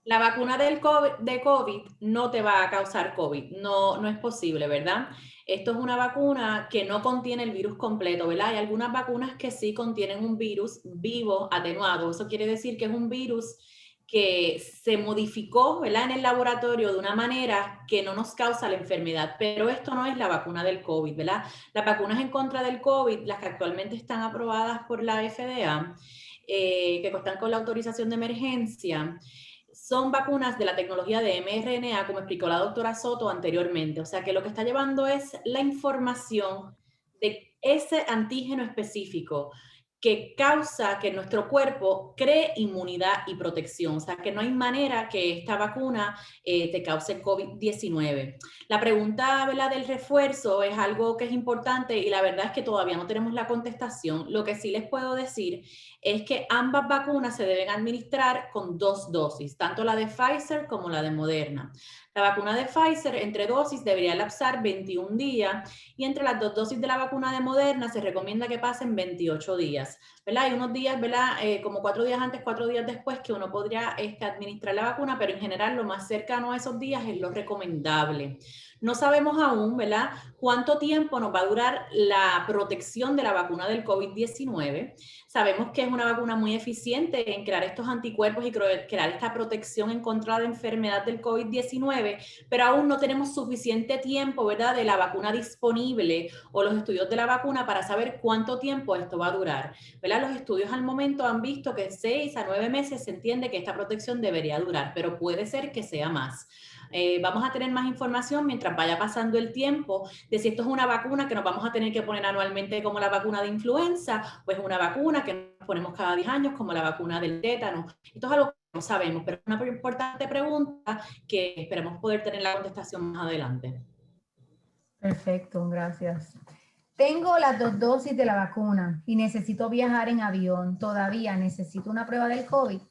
La vacuna de COVID no te va a causar COVID, no es posible, ¿verdad? Esto es una vacuna que no contiene el virus completo, ¿verdad? Hay algunas vacunas que sí contienen un virus vivo, atenuado. Eso quiere decir que es un virus que se modificó, ¿verdad? En el laboratorio de una manera que no nos causa la enfermedad, pero esto no es la vacuna del COVID, ¿verdad? Las vacunas en contra del COVID, las que actualmente están aprobadas por la FDA, que cuentan con la autorización de emergencia, son vacunas de la tecnología de mRNA, como explicó la doctora Soto anteriormente. O sea que lo que está llevando es la información de ese antígeno específico que causa que nuestro cuerpo cree inmunidad y protección. O sea que no hay manera que esta vacuna te cause COVID-19. La pregunta, ¿verdad?, del refuerzo es algo que es importante y la verdad es que todavía no tenemos la contestación. Lo que sí les puedo decir es que ambas vacunas se deben administrar con 2 dosis, tanto la de Pfizer como la de Moderna. La vacuna de Pfizer entre dosis debería lapsar 21 días y entre las 2 dosis de la vacuna de Moderna se recomienda que pasen 28 días. ¿Verdad? Hay unos días, ¿verdad? Como 4 días antes, 4 días después que uno podría administrar la vacuna, pero en general lo más cercano a esos días es lo recomendable. No sabemos aún, ¿verdad?, cuánto tiempo nos va a durar la protección de la vacuna del COVID-19. Sabemos que es una vacuna muy eficiente en crear estos anticuerpos y crear esta protección en contra de la enfermedad del COVID-19, pero aún no tenemos suficiente tiempo, ¿verdad?, de la vacuna disponible o los estudios de la vacuna para saber cuánto tiempo esto va a durar, ¿verdad? Los estudios al momento han visto que 6 a 9 meses se entiende que esta protección debería durar, pero puede ser que sea más. Vamos a tener más información mientras vaya pasando el tiempo de si esto es una vacuna que nos vamos a tener que poner anualmente como la vacuna de influenza o es una vacuna que nos ponemos cada 10 años como la vacuna del tétano. Esto es algo que no sabemos, pero es una importante pregunta que esperemos poder tener la contestación más adelante. Perfecto, gracias. Tengo las 2 dosis de la vacuna y necesito viajar en avión. ¿Todavía necesito una prueba del COVID?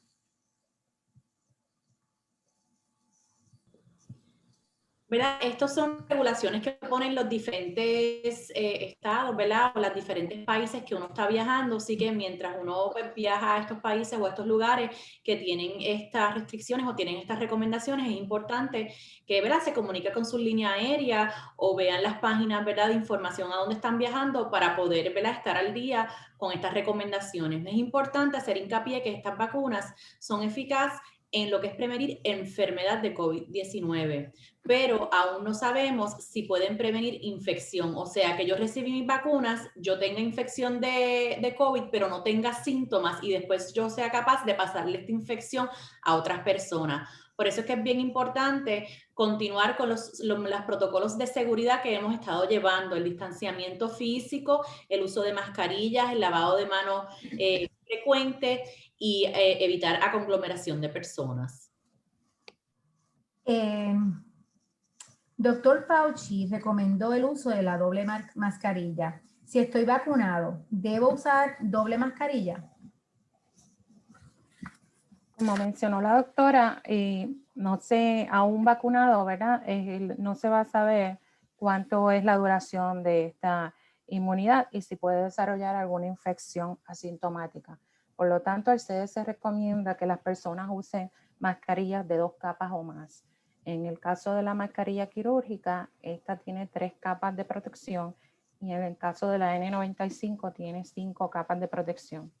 ¿Verdad? Estas son regulaciones que ponen los diferentes estados, ¿verdad? O los diferentes países que uno está viajando. Así que mientras uno pues, viaja a estos países o a estos lugares que tienen estas restricciones o tienen estas recomendaciones, es importante que, ¿verdad?, se comunique con su línea aérea o vean las páginas, ¿verdad?, de información a dónde están viajando para poder, ¿verdad?, estar al día con estas recomendaciones. Es importante hacer hincapié que estas vacunas son eficaces en lo que es prevenir enfermedad de COVID-19, pero aún no sabemos si pueden prevenir infección. O sea, que yo recibí mis vacunas, yo tenga infección de COVID, pero no tenga síntomas y después yo sea capaz de pasarle esta infección a otras personas. Por eso es que es bien importante continuar con los protocolos de seguridad que hemos estado llevando, el distanciamiento físico, el uso de mascarillas, el lavado de manos frecuente y evitar aglomeración de personas. Doctor Fauci recomendó el uso de la doble mascarilla. Si estoy vacunado, ¿debo usar doble mascarilla? Como mencionó la doctora, no sé, aún vacunado, ¿verdad? No se va a saber cuánto es la duración de esta inmunidad y si puede desarrollar alguna infección asintomática. Por lo tanto, el CDC recomienda que las personas usen mascarillas de 2 capas o más. En el caso de la mascarilla quirúrgica, esta tiene 3 capas de protección y en el caso de la N95 tiene 5 capas de protección.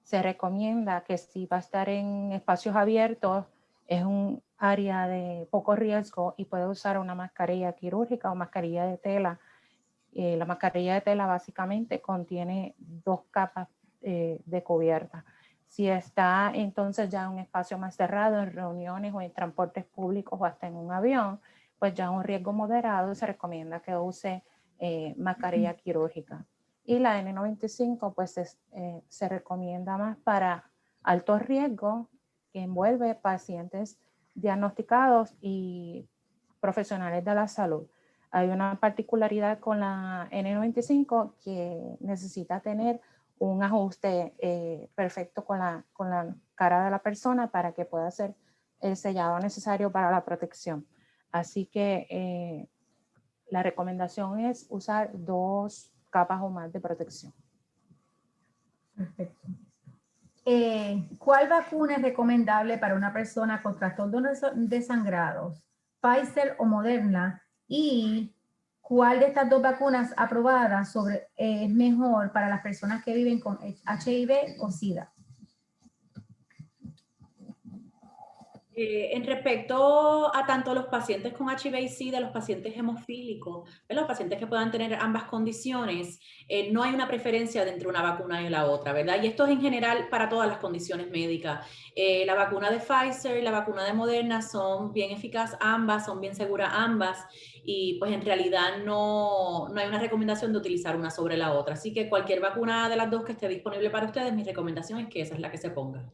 Se recomienda que si va a estar en espacios abiertos, es un área de poco riesgo y puede usar una mascarilla quirúrgica o mascarilla de tela. La mascarilla de tela básicamente contiene 2 capas de cubierta. Si está entonces ya en un espacio más cerrado, en reuniones o en transportes públicos o hasta en un avión, pues ya un riesgo moderado se recomienda que use mascarilla quirúrgica. Y la N95 pues se recomienda más para alto riesgo, que envuelve pacientes diagnosticados y profesionales de la salud. Hay una particularidad con la N95 que necesita tener un ajuste perfecto con la cara de la persona para que pueda hacer el sellado necesario para la protección. Así que la recomendación es usar 2 capas o más de protección. Perfecto. ¿Cuál vacuna es recomendable para una persona con trastornos de sangrados? ¿Pfizer o Moderna? ¿Y cuál de estas 2 vacunas aprobadas es mejor para las personas que viven con HIV o SIDA? En respecto a tanto los pacientes con HIV y SIDA, los pacientes hemofílicos, los pacientes que puedan tener ambas condiciones, no hay una preferencia entre una vacuna y la otra, ¿verdad? Y esto es en general para todas las condiciones médicas. La vacuna de Pfizer y la vacuna de Moderna son bien eficaces ambas, son bien seguras ambas, y pues en realidad no hay una recomendación de utilizar una sobre la otra. Así que cualquier vacuna de las 2 que esté disponible para ustedes, mi recomendación es que esa es la que se ponga.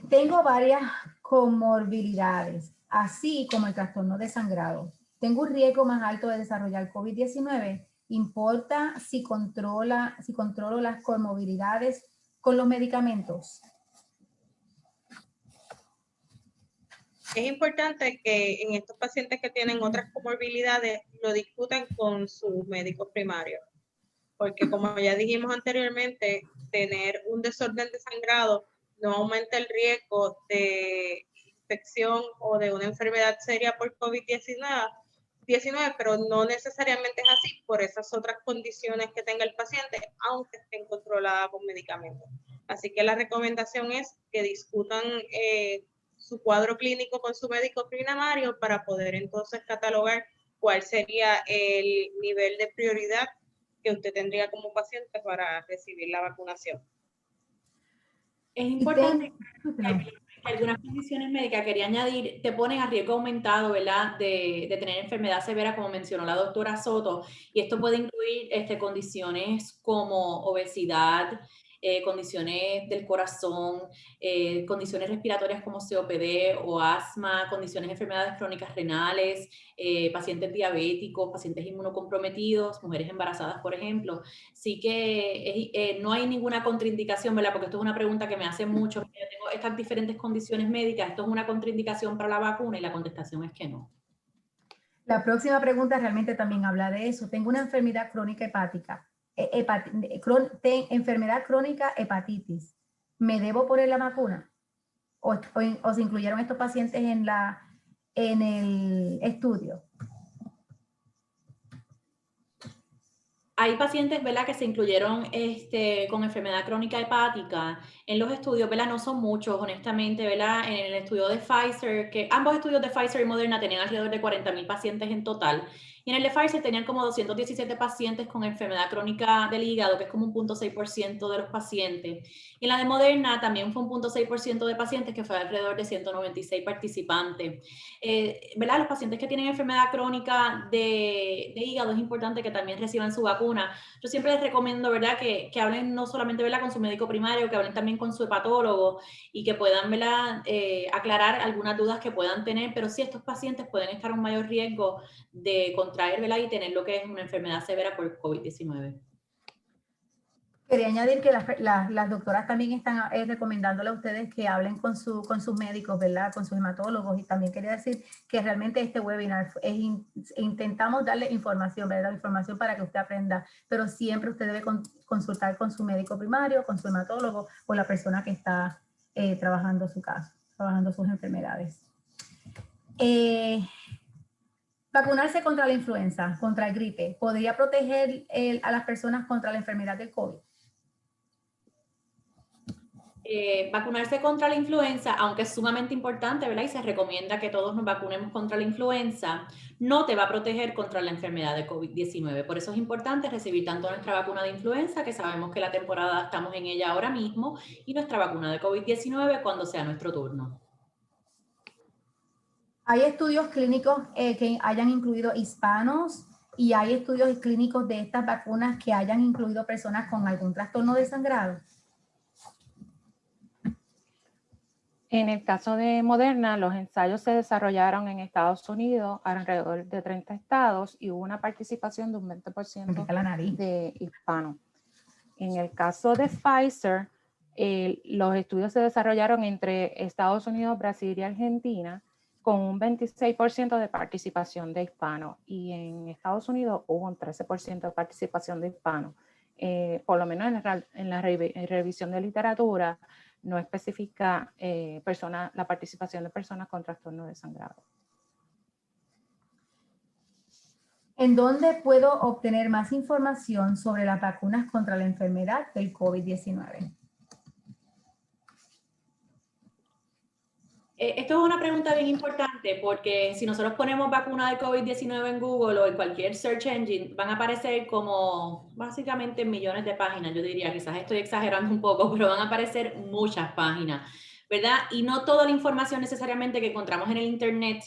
Tengo varias comorbilidades, así como el trastorno de sangrado. Tengo un riesgo más alto de desarrollar COVID-19. ¿Importa si controlo las comorbilidades con los medicamentos? Es importante que en estos pacientes que tienen otras comorbilidades lo discutan con sus médicos primarios, porque como ya dijimos anteriormente, tener un desorden de sangrado no aumenta el riesgo de infección o de una enfermedad seria por COVID-19, pero no necesariamente es así por esas otras condiciones que tenga el paciente, aunque estén controladas con medicamentos. Así que la recomendación es que discutan su cuadro clínico con su médico primario para poder entonces catalogar cuál sería el nivel de prioridad que usted tendría como paciente para recibir la vacunación. Es importante que algunas condiciones médicas, quería añadir, te ponen a riesgo aumentado, ¿verdad? De tener enfermedad severa, como mencionó la doctora Soto, y esto puede incluir condiciones como obesidad, condiciones del corazón, condiciones respiratorias como COPD o asma, condiciones de enfermedades crónicas renales, pacientes diabéticos, pacientes inmunocomprometidos, mujeres embarazadas, por ejemplo. Sí que no hay ninguna contraindicación, ¿verdad? Porque esto es una pregunta que me hace mucho. Yo tengo estas diferentes condiciones médicas, ¿esto es una contraindicación para la vacuna? Y la contestación es que no. La próxima pregunta realmente también habla de eso. Tengo una enfermedad crónica hepática, enfermedad crónica hepatitis. ¿Me debo poner la vacuna? ¿O se incluyeron estos pacientes en el estudio? Hay pacientes, ¿verdad?, que se incluyeron con enfermedad crónica hepática en los estudios, ¿verdad? No son muchos, honestamente, ¿verdad? En el estudio de Pfizer, que ambos estudios de Pfizer y Moderna tenían alrededor de 40,000 pacientes en total. Y en el de Pfizer tenían como 217 pacientes con enfermedad crónica del hígado, que es como un 0.6% de los pacientes. Y en la de Moderna también fue un 0.6% de pacientes, que fue alrededor de 196 participantes. ¿Verdad? Los pacientes que tienen enfermedad crónica de hígado es importante que también reciban su vacuna. Yo siempre les recomiendo, ¿verdad?, que hablen no solamente, ¿verdad?, con su médico primario, que hablen también con su hepatólogo y que puedan, ¿verdad?, aclarar algunas dudas que puedan tener, pero sí, estos pacientes pueden estar en un mayor riesgo de contraer, ¿verdad?, y tener lo que es una enfermedad severa por COVID-19. Quería añadir que las doctoras también están recomendándole a ustedes que hablen con sus médicos, ¿verdad? Con sus hematólogos. Y también quería decir que realmente este webinar intentamos darle información, ¿verdad? Información para que usted aprenda, pero siempre usted debe consultar con su médico primario, con su hematólogo o la persona que está trabajando su caso, trabajando sus enfermedades. Vacunarse contra la influenza, contra el gripe, ¿podría proteger a las personas contra la enfermedad del COVID? Vacunarse contra la influenza, aunque es sumamente importante, ¿verdad? Y se recomienda que todos nos vacunemos contra la influenza, no te va a proteger contra la enfermedad de COVID-19. Por eso es importante recibir tanto nuestra vacuna de influenza, que sabemos que la temporada estamos en ella ahora mismo, y nuestra vacuna de COVID-19 cuando sea nuestro turno. Hay estudios clínicos que hayan incluido hispanos y hay estudios clínicos de estas vacunas que hayan incluido personas con algún trastorno de sangrado. En el caso de Moderna, los ensayos se desarrollaron en Estados Unidos, alrededor de 30 estados, y hubo una participación de un 20% de hispanos. En el caso de Pfizer, los estudios se desarrollaron entre Estados Unidos, Brasil y Argentina, con un 26% de participación de hispanos, y en Estados Unidos hubo un 13% de participación de hispanos. Por lo menos en la revisión de literatura, no especifica la participación de personas con trastorno de sangrado. ¿En dónde puedo obtener más información sobre las vacunas contra la enfermedad del COVID-19? Esto es una pregunta bien importante porque si nosotros ponemos vacuna de COVID-19 en Google o en cualquier search engine, van a aparecer como básicamente millones de páginas, yo diría, quizás estoy exagerando un poco, pero van a aparecer muchas páginas, ¿verdad? Y no toda la información necesariamente que encontramos en el Internet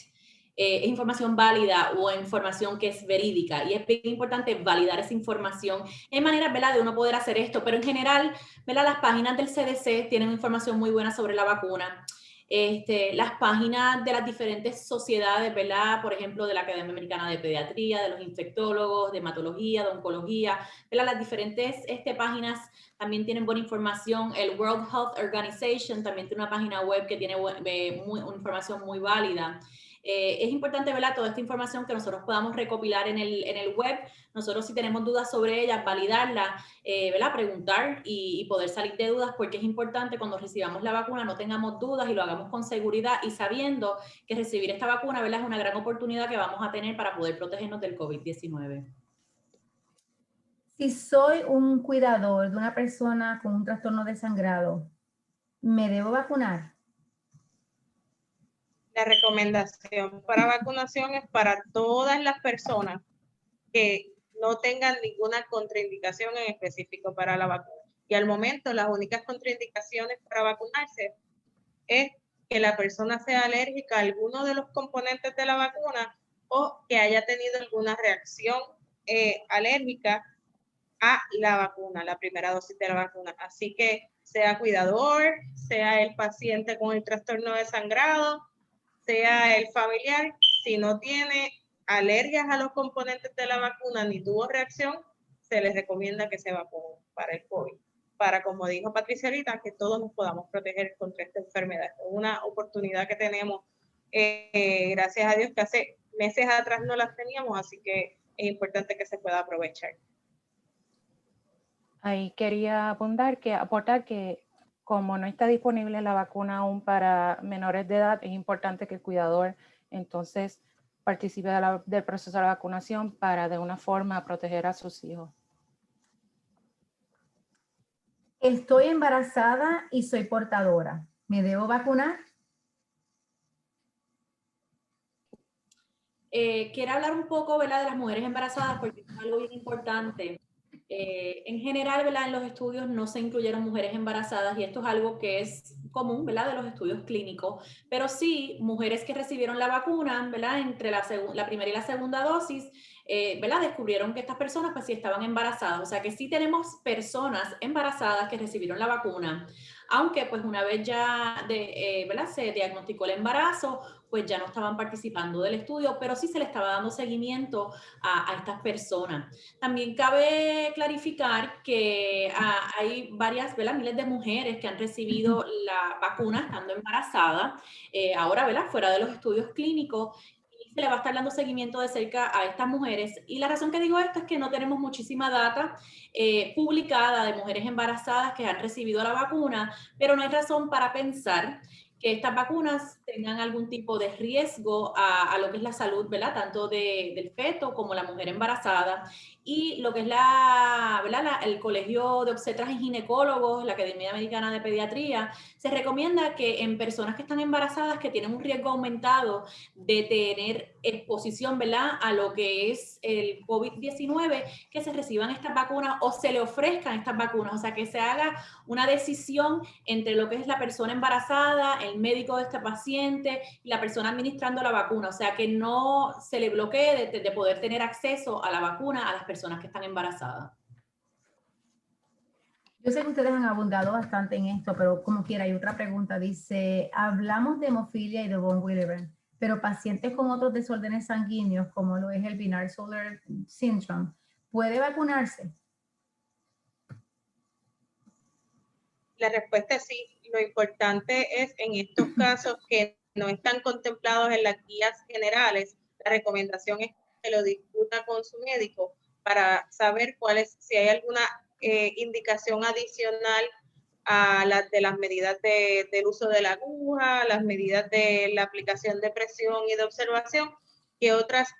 es información válida o información que es verídica, y es bien importante validar esa información. Hay maneras, ¿verdad?, de uno poder hacer esto, pero en general, ¿verdad?, las páginas del CDC tienen información muy buena sobre la vacuna. Las páginas de las diferentes sociedades, ¿verdad? Por ejemplo, de la Academia Americana de Pediatría, de los infectólogos, de hematología, de oncología, ¿verdad? Las diferentes páginas también tienen buena información. El World Health Organization también tiene una página web que tiene una información muy válida. Es importante, ¿verdad?, toda esta información que nosotros podamos recopilar en el web. Nosotros, si tenemos dudas sobre ella, validarla, ¿verdad?, preguntar y poder salir de dudas, porque es importante cuando recibamos la vacuna no tengamos dudas y lo hagamos con seguridad y sabiendo que recibir esta vacuna, ¿verdad?, es una gran oportunidad que vamos a tener para poder protegernos del COVID-19. Si soy un cuidador de una persona con un trastorno de sangrado, ¿me debo vacunar? La recomendación para vacunación es para todas las personas que no tengan ninguna contraindicación en específico para la vacuna. Y al momento las únicas contraindicaciones para vacunarse es que la persona sea alérgica a alguno de los componentes de la vacuna o que haya tenido alguna reacción alérgica a la vacuna, la primera dosis de la vacuna. Así que sea cuidador, sea el paciente con el trastorno de sangrado, sea el familiar, si no tiene alergias a los componentes de la vacuna ni tuvo reacción, se les recomienda que se vacune para el COVID. Para, como dijo Patricia ahorita, que todos nos podamos proteger contra esta enfermedad. Es una oportunidad que tenemos, gracias a Dios, que hace meses atrás no las teníamos, así que es importante que se pueda aprovechar. Ahí quería aportar que como no está disponible la vacuna aún para menores de edad, es importante que el cuidador entonces participe del proceso de la vacunación para de una forma proteger a sus hijos. Estoy embarazada y soy portadora. ¿Me debo vacunar? Quiero hablar un poco, ¿verdad?, de las mujeres embarazadas porque es algo bien importante. En general, ¿verdad?, en los estudios no se incluyeron mujeres embarazadas y esto es algo que es común, ¿verdad?, de los estudios clínicos, pero sí mujeres que recibieron la vacuna, ¿verdad?, entre la primera y la segunda dosis, ¿verdad?, descubrieron que estas personas pues sí estaban embarazadas, o sea que sí tenemos personas embarazadas que recibieron la vacuna, aunque pues una vez ya ¿verdad?, se diagnosticó el embarazo, pues ya no estaban participando del estudio, pero sí se le estaba dando seguimiento a estas personas. También cabe clarificar que hay varias, ¿verdad?, miles de mujeres que han recibido la vacuna estando embarazadas, ahora, ¿verdad?, fuera de los estudios clínicos, y se le va a estar dando seguimiento de cerca a estas mujeres. Y la razón que digo esto es que no tenemos muchísima data publicada de mujeres embarazadas que han recibido la vacuna, pero no hay razón para pensar que estas vacunas tengan algún tipo de riesgo a lo que es la salud, ¿verdad?, tanto del feto como la mujer embarazada. Y lo que es el Colegio de Obstetras y Ginecólogos, la Academia Americana de Pediatría, se recomienda que en personas que están embarazadas, que tienen un riesgo aumentado de tener exposición, ¿verdad?, a lo que es el COVID-19, que se reciban estas vacunas o se le ofrezcan estas vacunas, o sea, que se haga una decisión entre lo que es la persona embarazada, el médico de este paciente y la persona administrando la vacuna, o sea, que no se le bloquee de poder tener acceso a la vacuna a las personas que están embarazadas. Yo sé que ustedes han abundado bastante en esto, pero como quiera, hay otra pregunta. Dice, hablamos de hemofilia y de von Willebrand, pero pacientes con otros desórdenes sanguíneos, como lo es el Binar Solar Syndrome, ¿puede vacunarse? La respuesta es sí. Lo importante es en estos casos que no están contemplados en las guías generales, la recomendación es que lo discuta con su médico para saber si hay alguna indicación adicional a las de las medidas del uso de la aguja, las medidas de la aplicación de presión y de observación, que otras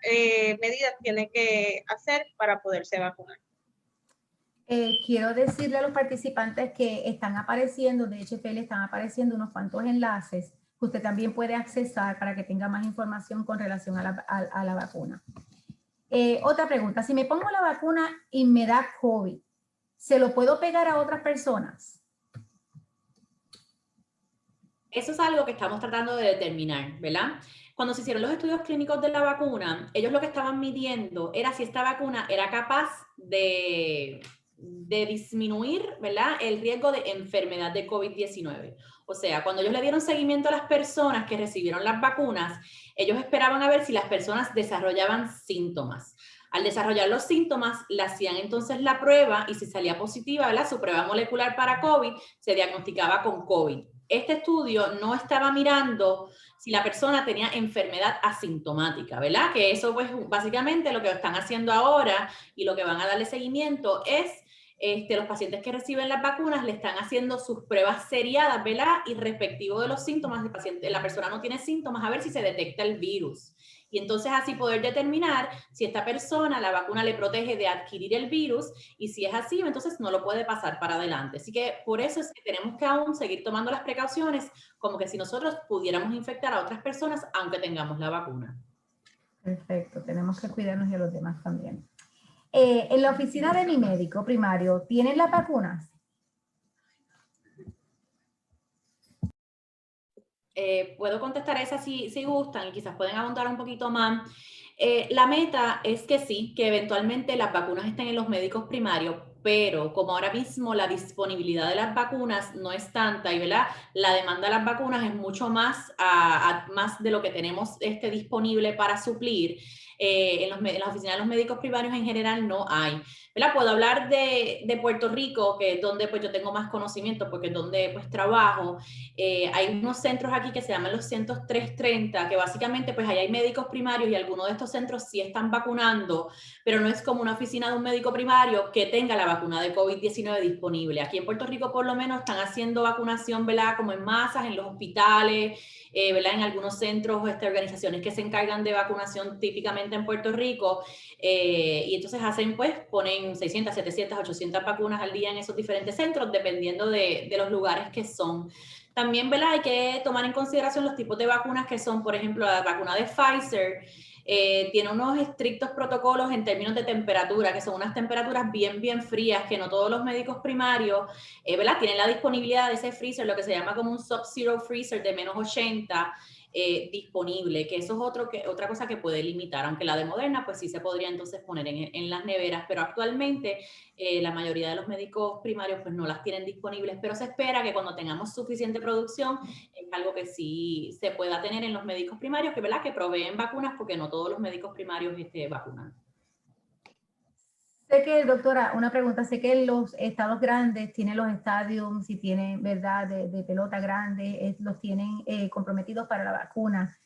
medidas tienen que hacer para poderse vacunar. Quiero decirle a los participantes que están apareciendo, de HFL están apareciendo unos cuantos enlaces que usted también puede accesar para que tenga más información con relación a la vacuna. Otra pregunta, si me pongo la vacuna y me da COVID, ¿se lo puedo pegar a otras personas? Eso es algo que estamos tratando de determinar, ¿verdad? Cuando se hicieron los estudios clínicos de la vacuna, ellos lo que estaban midiendo era si esta vacuna era capaz de disminuir, ¿verdad?, el riesgo de enfermedad de COVID-19. O sea, cuando ellos le dieron seguimiento a las personas que recibieron las vacunas, ellos esperaban a ver si las personas desarrollaban síntomas. Al desarrollar los síntomas, le hacían entonces la prueba y si salía positiva, ¿verdad?, su prueba molecular para COVID, se diagnosticaba con COVID. Este estudio no estaba mirando si la persona tenía enfermedad asintomática, ¿verdad? Que eso pues básicamente lo que están haciendo ahora y lo que van a darle seguimiento es los pacientes que reciben las vacunas le están haciendo sus pruebas seriadas, ¿verdad? Y respectivo de los síntomas, la persona no tiene síntomas, a ver si se detecta el virus. Y entonces así poder determinar si esta persona, la vacuna le protege de adquirir el virus y si es así, entonces no lo puede pasar para adelante. Así que por eso es que tenemos que aún seguir tomando las precauciones como que si nosotros pudiéramos infectar a otras personas aunque tengamos la vacuna. Perfecto, tenemos que cuidarnos de los demás también. En la oficina de mi médico primario, ¿tienen las vacunas? Puedo contestar esa si gustan y quizás pueden abundar un poquito más. La meta es que sí, que eventualmente las vacunas estén en los médicos primarios, pero como ahora mismo la disponibilidad de las vacunas no es tanta y ¿verdad?, la demanda de las vacunas es mucho más, más de lo que tenemos disponible para suplir, en las oficinas de los médicos primarios en general no hay. ¿Verdad? Puedo hablar de Puerto Rico, que es donde pues yo tengo más conocimiento porque es donde pues trabajo. Hay unos centros aquí que se llaman los centros 330, que básicamente pues ahí hay médicos primarios y algunos de estos centros sí están vacunando, pero no es como una oficina de un médico primario que tenga la vacuna de COVID-19 disponible. Aquí en Puerto Rico por lo menos están haciendo vacunación, ¿verdad?, como en masas, en los hospitales, ¿verdad?, en algunos centros, organizaciones que se encargan de vacunación típicamente en Puerto Rico, y entonces ponen 600, 700, 800 vacunas al día en esos diferentes centros, dependiendo de los lugares que son. También, ¿verdad?, hay que tomar en consideración los tipos de vacunas que son, por ejemplo, la vacuna de Pfizer, tiene unos estrictos protocolos en términos de temperatura, que son unas temperaturas bien frías, que no todos los médicos primarios, ¿verdad?, tienen la disponibilidad de ese freezer, lo que se llama como un sub-zero freezer de menos 80, disponible, que eso es otra cosa que puede limitar, aunque la de Moderna pues sí se podría entonces poner en las neveras, pero actualmente la mayoría de los médicos primarios pues no las tienen disponibles, pero se espera que cuando tengamos suficiente producción es algo que sí se pueda tener en los médicos primarios, que, ¿verdad?, que proveen vacunas, porque no todos los médicos primarios vacunan. Sé que, doctora, una pregunta, sé que los estados grandes tienen los estadios y tienen, ¿verdad?, de pelota grande, los tienen comprometidos para la vacuna.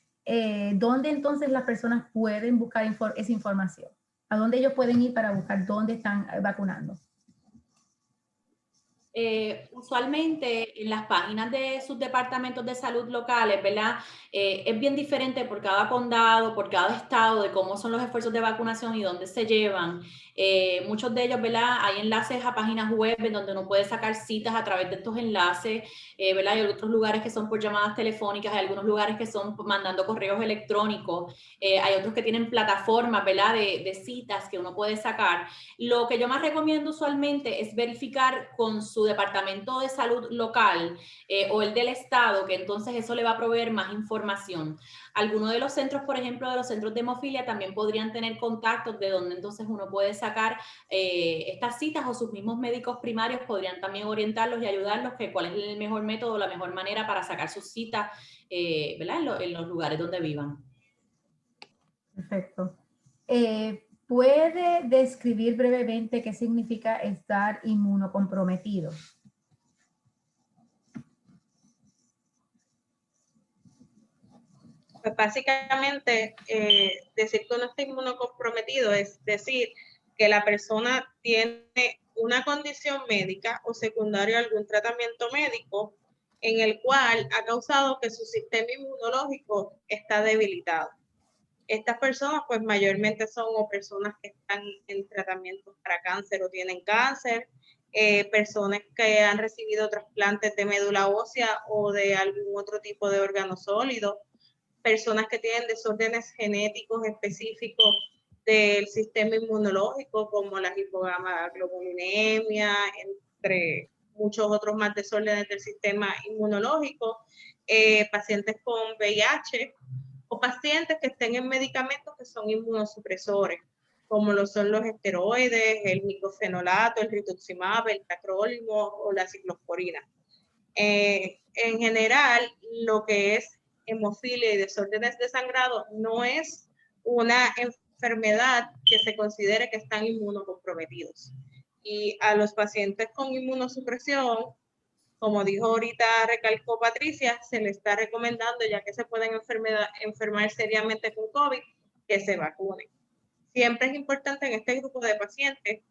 ¿Dónde entonces las personas pueden buscar esa información? ¿A dónde ellos pueden ir para buscar dónde están vacunando? Usualmente en las páginas de sus departamentos de salud locales, ¿verdad? Es bien diferente por cada condado, por cada estado, de cómo son los esfuerzos de vacunación y dónde se llevan. Muchos de ellos, ¿verdad?, hay enlaces a páginas web en donde uno puede sacar citas a través de estos enlaces, ¿verdad? Hay otros lugares que son por llamadas telefónicas, hay algunos lugares que son mandando correos electrónicos, hay otros que tienen plataformas, ¿verdad?, de citas que uno puede sacar. Lo que yo más recomiendo usualmente es verificar con su departamento de salud local o el del estado, que entonces eso le va a proveer más información. Algunos de los centros, por ejemplo, de los centros de hemofilia también podrían tener contactos de donde entonces uno puede sacar estas citas, o sus mismos médicos primarios podrían también orientarlos y ayudarlos que cuál es el mejor método, la mejor manera para sacar sus citas, ¿verdad? En los lugares donde vivan. Perfecto. ¿Puede describir brevemente qué significa estar inmunocomprometido? Pues básicamente, decir que uno está inmunocomprometido es decir que la persona tiene una condición médica o secundario a algún tratamiento médico en el cual ha causado que su sistema inmunológico está debilitado. Estas personas pues mayormente son o personas que están en tratamientos para cáncer o tienen cáncer, personas que han recibido trasplantes de médula ósea o de algún otro tipo de órgano sólido, personas que tienen desórdenes genéticos específicos del sistema inmunológico como la hipogammaglobulinemia, entre muchos otros más desórdenes del sistema inmunológico, pacientes con VIH o pacientes que estén en medicamentos que son inmunosupresores, como lo son los esteroides, el micofenolato, el rituximab, el tacrolimus o la ciclosporina. En general, lo que es hemofilia y desórdenes de sangrado no es una enfermedad que se considere que están inmunocomprometidos. Y a los pacientes con inmunosupresión, como dijo ahorita, recalcó Patricia, se le está recomendando, ya que se pueden enfermar seriamente con COVID, que se vacunen. Siempre es importante en este grupo de pacientes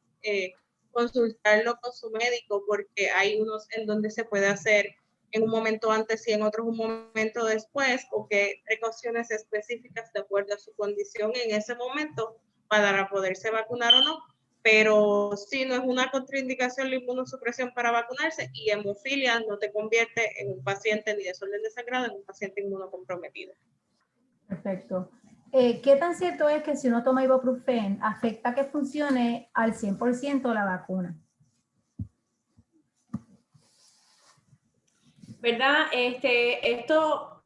consultarlo con su médico, porque hay unos en donde se puede hacer en un momento antes y en otros un momento después, o qué precauciones específicas de acuerdo a su condición en ese momento para poderse vacunar o no. Pero si no es una contraindicación la inmunosupresión para vacunarse, y hemofilia no te convierte en un paciente ni desorden de sangrado, en un paciente inmunocomprometido. Perfecto. ¿Qué tan cierto es que si uno toma ibuprofen afecta que funcione al 100% la vacuna? ¿Verdad? Esto,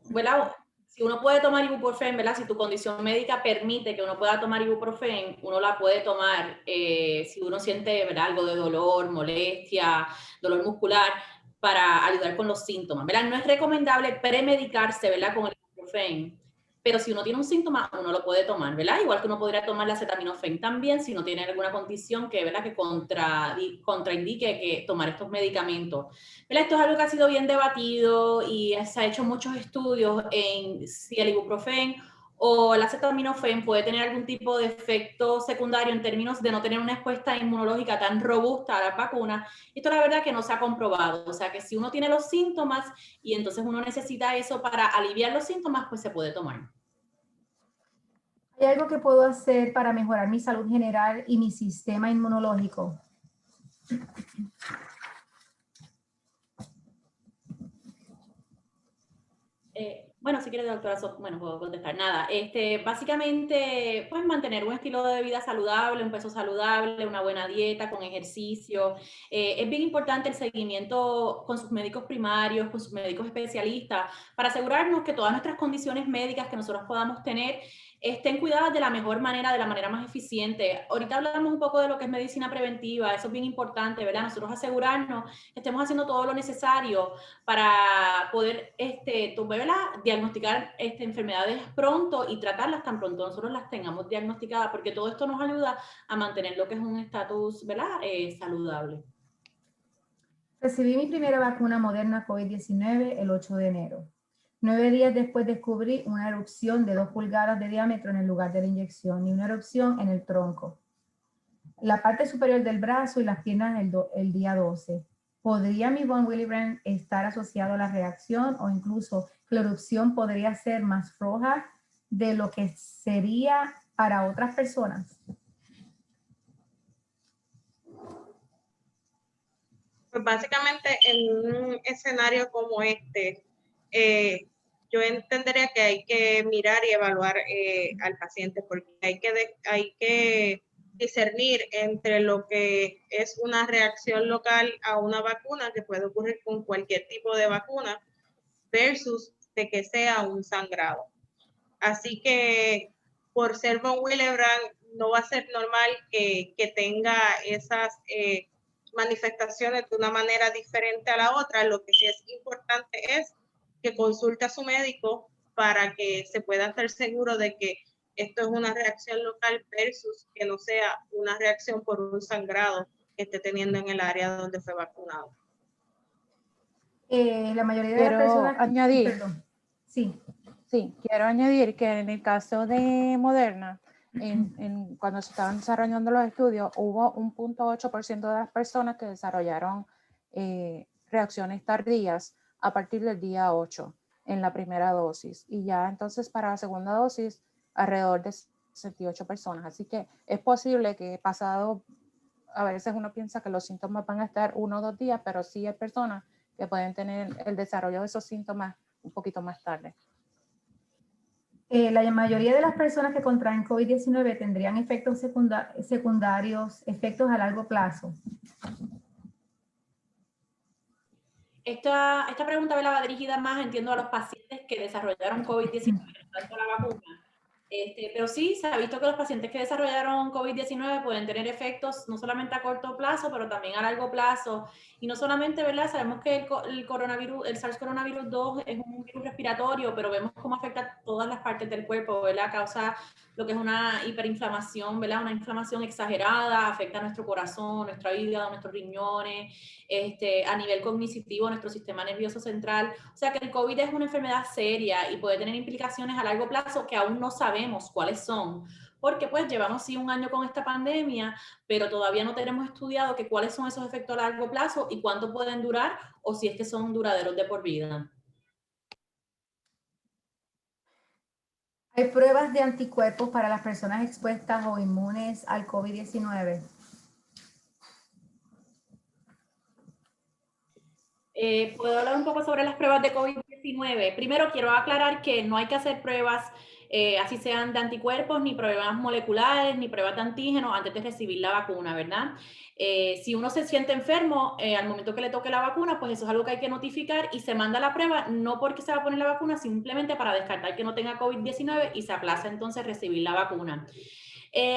¿verdad? Si uno puede tomar ibuprofen, ¿verdad? Si tu condición médica permite que uno pueda tomar ibuprofen, uno la puede tomar si uno siente, ¿verdad? Algo de dolor, molestia, dolor muscular, para ayudar con los síntomas, ¿verdad? No es recomendable premedicarse, ¿verdad? Con el ibuprofen, pero si uno tiene un síntoma, uno lo puede tomar, ¿verdad? Igual que uno podría tomar la acetaminofén también si no tiene alguna condición que, ¿verdad? Que contraindique que tomar estos medicamentos. ¿Verdad? Esto es algo que ha sido bien debatido y se ha hecho muchos estudios en si el ibuprofen o el acetaminofén puede tener algún tipo de efecto secundario en términos de no tener una respuesta inmunológica tan robusta a la vacuna. Esto la verdad que no se ha comprobado. O sea que si uno tiene los síntomas y entonces uno necesita eso para aliviar los síntomas, pues se puede tomar. ¿Hay algo que puedo hacer para mejorar mi salud general y mi sistema inmunológico? Bueno, si quieres, doctora, bueno, puedo contestar. Nada, básicamente, pues mantener un estilo de vida saludable, un peso saludable, una buena dieta con ejercicio. Es bien importante el seguimiento con sus médicos primarios, con sus médicos especialistas, para asegurarnos que todas nuestras condiciones médicas que nosotros podamos tener estén cuidadas de la mejor manera, de la manera más eficiente. Ahorita hablamos un poco de lo que es medicina preventiva, eso es bien importante, ¿verdad? Nosotros asegurarnos que estemos haciendo todo lo necesario para poder ¿verdad? Diagnosticar enfermedades pronto y tratarlas tan pronto nosotros las tengamos diagnosticadas, porque todo esto nos ayuda a mantener lo que es un estatus, ¿verdad? Saludable. Recibí mi primera vacuna Moderna COVID-19 el 8 de enero. 9 días después descubrí una erupción de 2 pulgadas de diámetro en el lugar de la inyección y una erupción en el tronco, la parte superior del brazo y las piernas el día 12. ¿Podría mi von Willebrand estar asociado a la reacción, o incluso que la erupción podría ser más roja de lo que sería para otras personas? Pues básicamente en un escenario como este, yo entendería que hay que mirar y evaluar al paciente, porque hay que discernir entre lo que es una reacción local a una vacuna, que puede ocurrir con cualquier tipo de vacuna, versus de que sea un sangrado. Así que por ser von Willebrand no va a ser normal que tenga esas manifestaciones de una manera diferente a la otra. Lo que sí es importante es que consulte a su médico para que se pueda estar seguro de que esto es una reacción local versus que no sea una reacción por un sangrado que esté teniendo en el área donde fue vacunado. La mayoría de las personas... añadir, perdón. Sí. Sí, quiero añadir que en el caso de Moderna, cuando se estaban desarrollando los estudios, hubo un 0.8% de las personas que desarrollaron reacciones tardías a partir del día 8 en la primera dosis. Y ya entonces para la segunda dosis, alrededor de 68 personas. Así que es posible que pasado, a veces uno piensa que los síntomas van a estar 1 o 2 días, pero sí hay personas que pueden tener el desarrollo de esos síntomas un poquito más tarde. La mayoría de las personas que contraen COVID-19 tendrían efectos secundarios, efectos a largo plazo. Esta pregunta va dirigida más, entiendo, a los pacientes que desarrollaron COVID-19 tanto la vacuna. Pero sí, se ha visto que los pacientes que desarrollaron COVID-19 pueden tener efectos no solamente a corto plazo, pero también a largo plazo. Y no solamente, ¿verdad? Sabemos que el coronavirus, el SARS-CoV-2 2 es un virus respiratorio, pero vemos cómo afecta a todas las partes del cuerpo, ¿verdad? Causa lo que es una hiperinflamación, ¿verdad? Una inflamación exagerada, afecta a nuestro corazón, nuestro hígado, nuestros riñones, a nivel cognitivo, nuestro sistema nervioso central. O sea que el COVID es una enfermedad seria y puede tener implicaciones a largo plazo que aún no sabemos cuáles son, porque pues llevamos sí 1 año con esta pandemia, pero todavía no tenemos estudiado que cuáles son esos efectos a largo plazo y cuánto pueden durar o si es que son duraderos de por vida. ¿Hay pruebas de anticuerpos para las personas expuestas o inmunes al COVID-19? ¿Puedo hablar un poco sobre las pruebas de COVID-19? Primero quiero aclarar que no hay que hacer pruebas, así sean de anticuerpos, ni pruebas moleculares, ni pruebas de antígenos antes de recibir la vacuna, ¿verdad? Si uno se siente enfermo al momento que le toque la vacuna, pues eso es algo que hay que notificar y se manda la prueba, no porque se va a poner la vacuna, simplemente para descartar que no tenga COVID-19 y se aplaza entonces recibir la vacuna.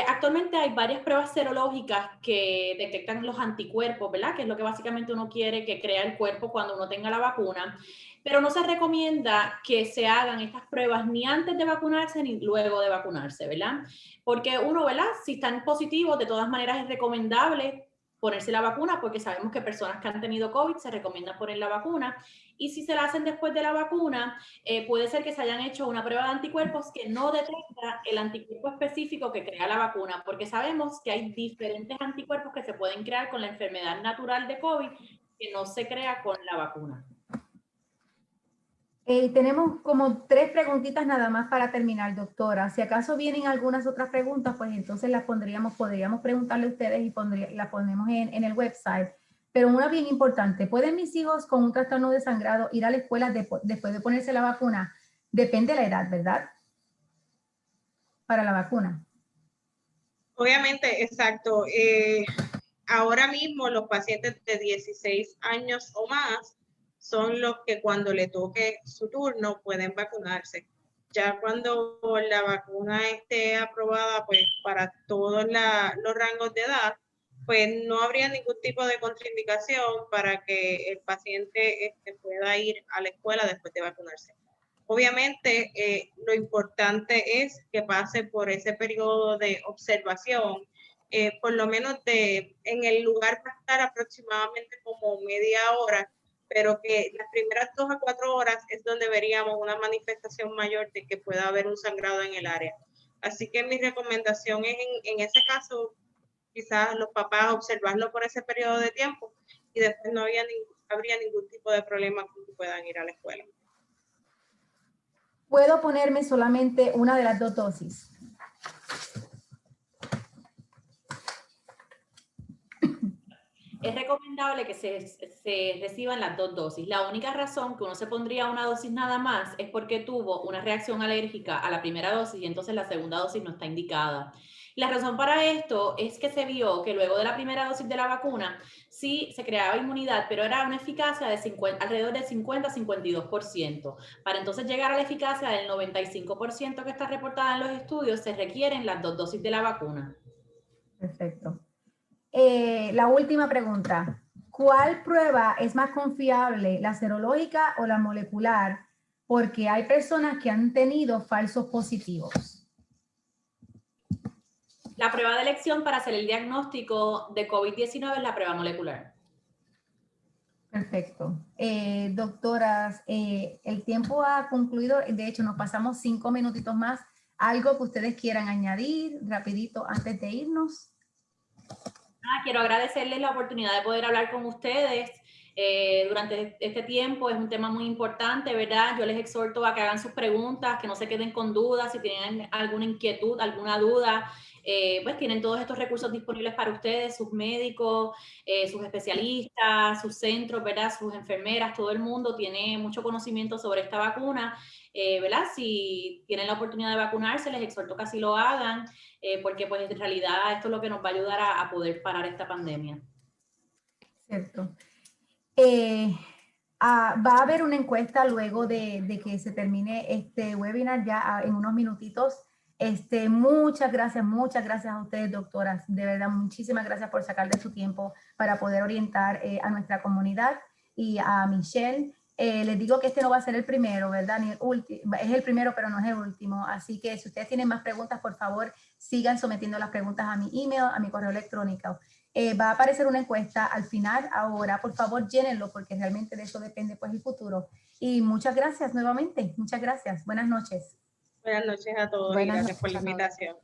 Actualmente hay varias pruebas serológicas que detectan los anticuerpos, ¿verdad? Que es lo que básicamente uno quiere que crea el cuerpo cuando uno tenga la vacuna, pero no se recomienda que se hagan estas pruebas ni antes de vacunarse ni luego de vacunarse, ¿verdad? Porque uno, ¿verdad? Si están positivos, de todas maneras es recomendable ponerse la vacuna porque sabemos que personas que han tenido COVID se recomienda poner la vacuna y si se la hacen después de la vacuna, puede ser que se hayan hecho una prueba de anticuerpos que no detecta el anticuerpo específico que crea la vacuna, porque sabemos que hay diferentes anticuerpos que se pueden crear con la enfermedad natural de COVID que no se crea con la vacuna. Tenemos como 3 preguntitas nada más para terminar, doctora. Si acaso vienen algunas otras preguntas, pues entonces las podríamos preguntarle a ustedes y las ponemos en el website. Pero una bien importante, ¿pueden mis hijos con un trastorno de sangrado ir a la escuela después de ponerse la vacuna? Depende de la edad, ¿verdad? Para la vacuna. Obviamente, exacto. Ahora mismo los pacientes de 16 años o más son los que cuando le toque su turno pueden vacunarse. Ya cuando la vacuna esté aprobada pues para todos los rangos de edad, pues no habría ningún tipo de contraindicación para que el paciente pueda ir a la escuela después de vacunarse. Obviamente, lo importante es que pase por ese periodo de observación, por lo menos en el lugar va a estar aproximadamente como media hora, pero que las primeras 2 a 4 horas es donde veríamos una manifestación mayor de que pueda haber un sangrado en el área. Así que mi recomendación es en ese caso, quizás los papás observarlo por ese periodo de tiempo y después no habría ningún tipo de problema con que puedan ir a la escuela. ¿Puedo ponerme solamente una de las 2 dosis? Es recomendable que se reciban las 2 dosis. La única razón que uno se pondría una dosis nada más es porque tuvo una reacción alérgica a la primera dosis y entonces la segunda dosis no está indicada. La razón para esto es que se vio que luego de la primera dosis de la vacuna sí se creaba inmunidad, pero era una eficacia de alrededor del 50-52%. Para entonces llegar a la eficacia del 95% que está reportada en los estudios, se requieren las 2 dosis de la vacuna. Perfecto. La última pregunta. ¿Cuál prueba es más confiable, la serológica o la molecular? Porque hay personas que han tenido falsos positivos. La prueba de elección para hacer el diagnóstico de COVID-19 es la prueba molecular. Perfecto. Doctoras, el tiempo ha concluido. De hecho, nos pasamos 5 minutitos más. ¿Algo que ustedes quieran añadir rapidito antes de irnos? Quiero agradecerles la oportunidad de poder hablar con ustedes durante este tiempo. Es un tema muy importante, ¿verdad? Yo les exhorto a que hagan sus preguntas, que no se queden con dudas. Si tienen alguna inquietud, alguna duda, pues tienen todos estos recursos disponibles para ustedes, sus médicos, sus especialistas, sus centros, ¿verdad? Sus enfermeras, todo el mundo tiene mucho conocimiento sobre esta vacuna, ¿verdad? Si tienen la oportunidad de vacunarse, les exhorto que así lo hagan. Porque pues en realidad esto es lo que nos va a ayudar a poder parar esta pandemia. Cierto. Va a haber una encuesta luego de que se termine este webinar ya en unos minutitos. Muchas gracias a ustedes, doctoras. De verdad, muchísimas gracias por sacar de su tiempo para poder orientar a nuestra comunidad y a Michelle. Les digo que este no va a ser el primero, ¿verdad? Ni el último. Es el primero, pero no es el último. Así que si ustedes tienen más preguntas, por favor, sigan sometiendo las preguntas a mi email, a mi correo electrónico. Va a aparecer una encuesta al final ahora. Por favor, llénenlo porque realmente de eso depende pues el futuro. Y muchas gracias nuevamente. Muchas gracias. Buenas noches. Buenas noches a todos y gracias por la invitación.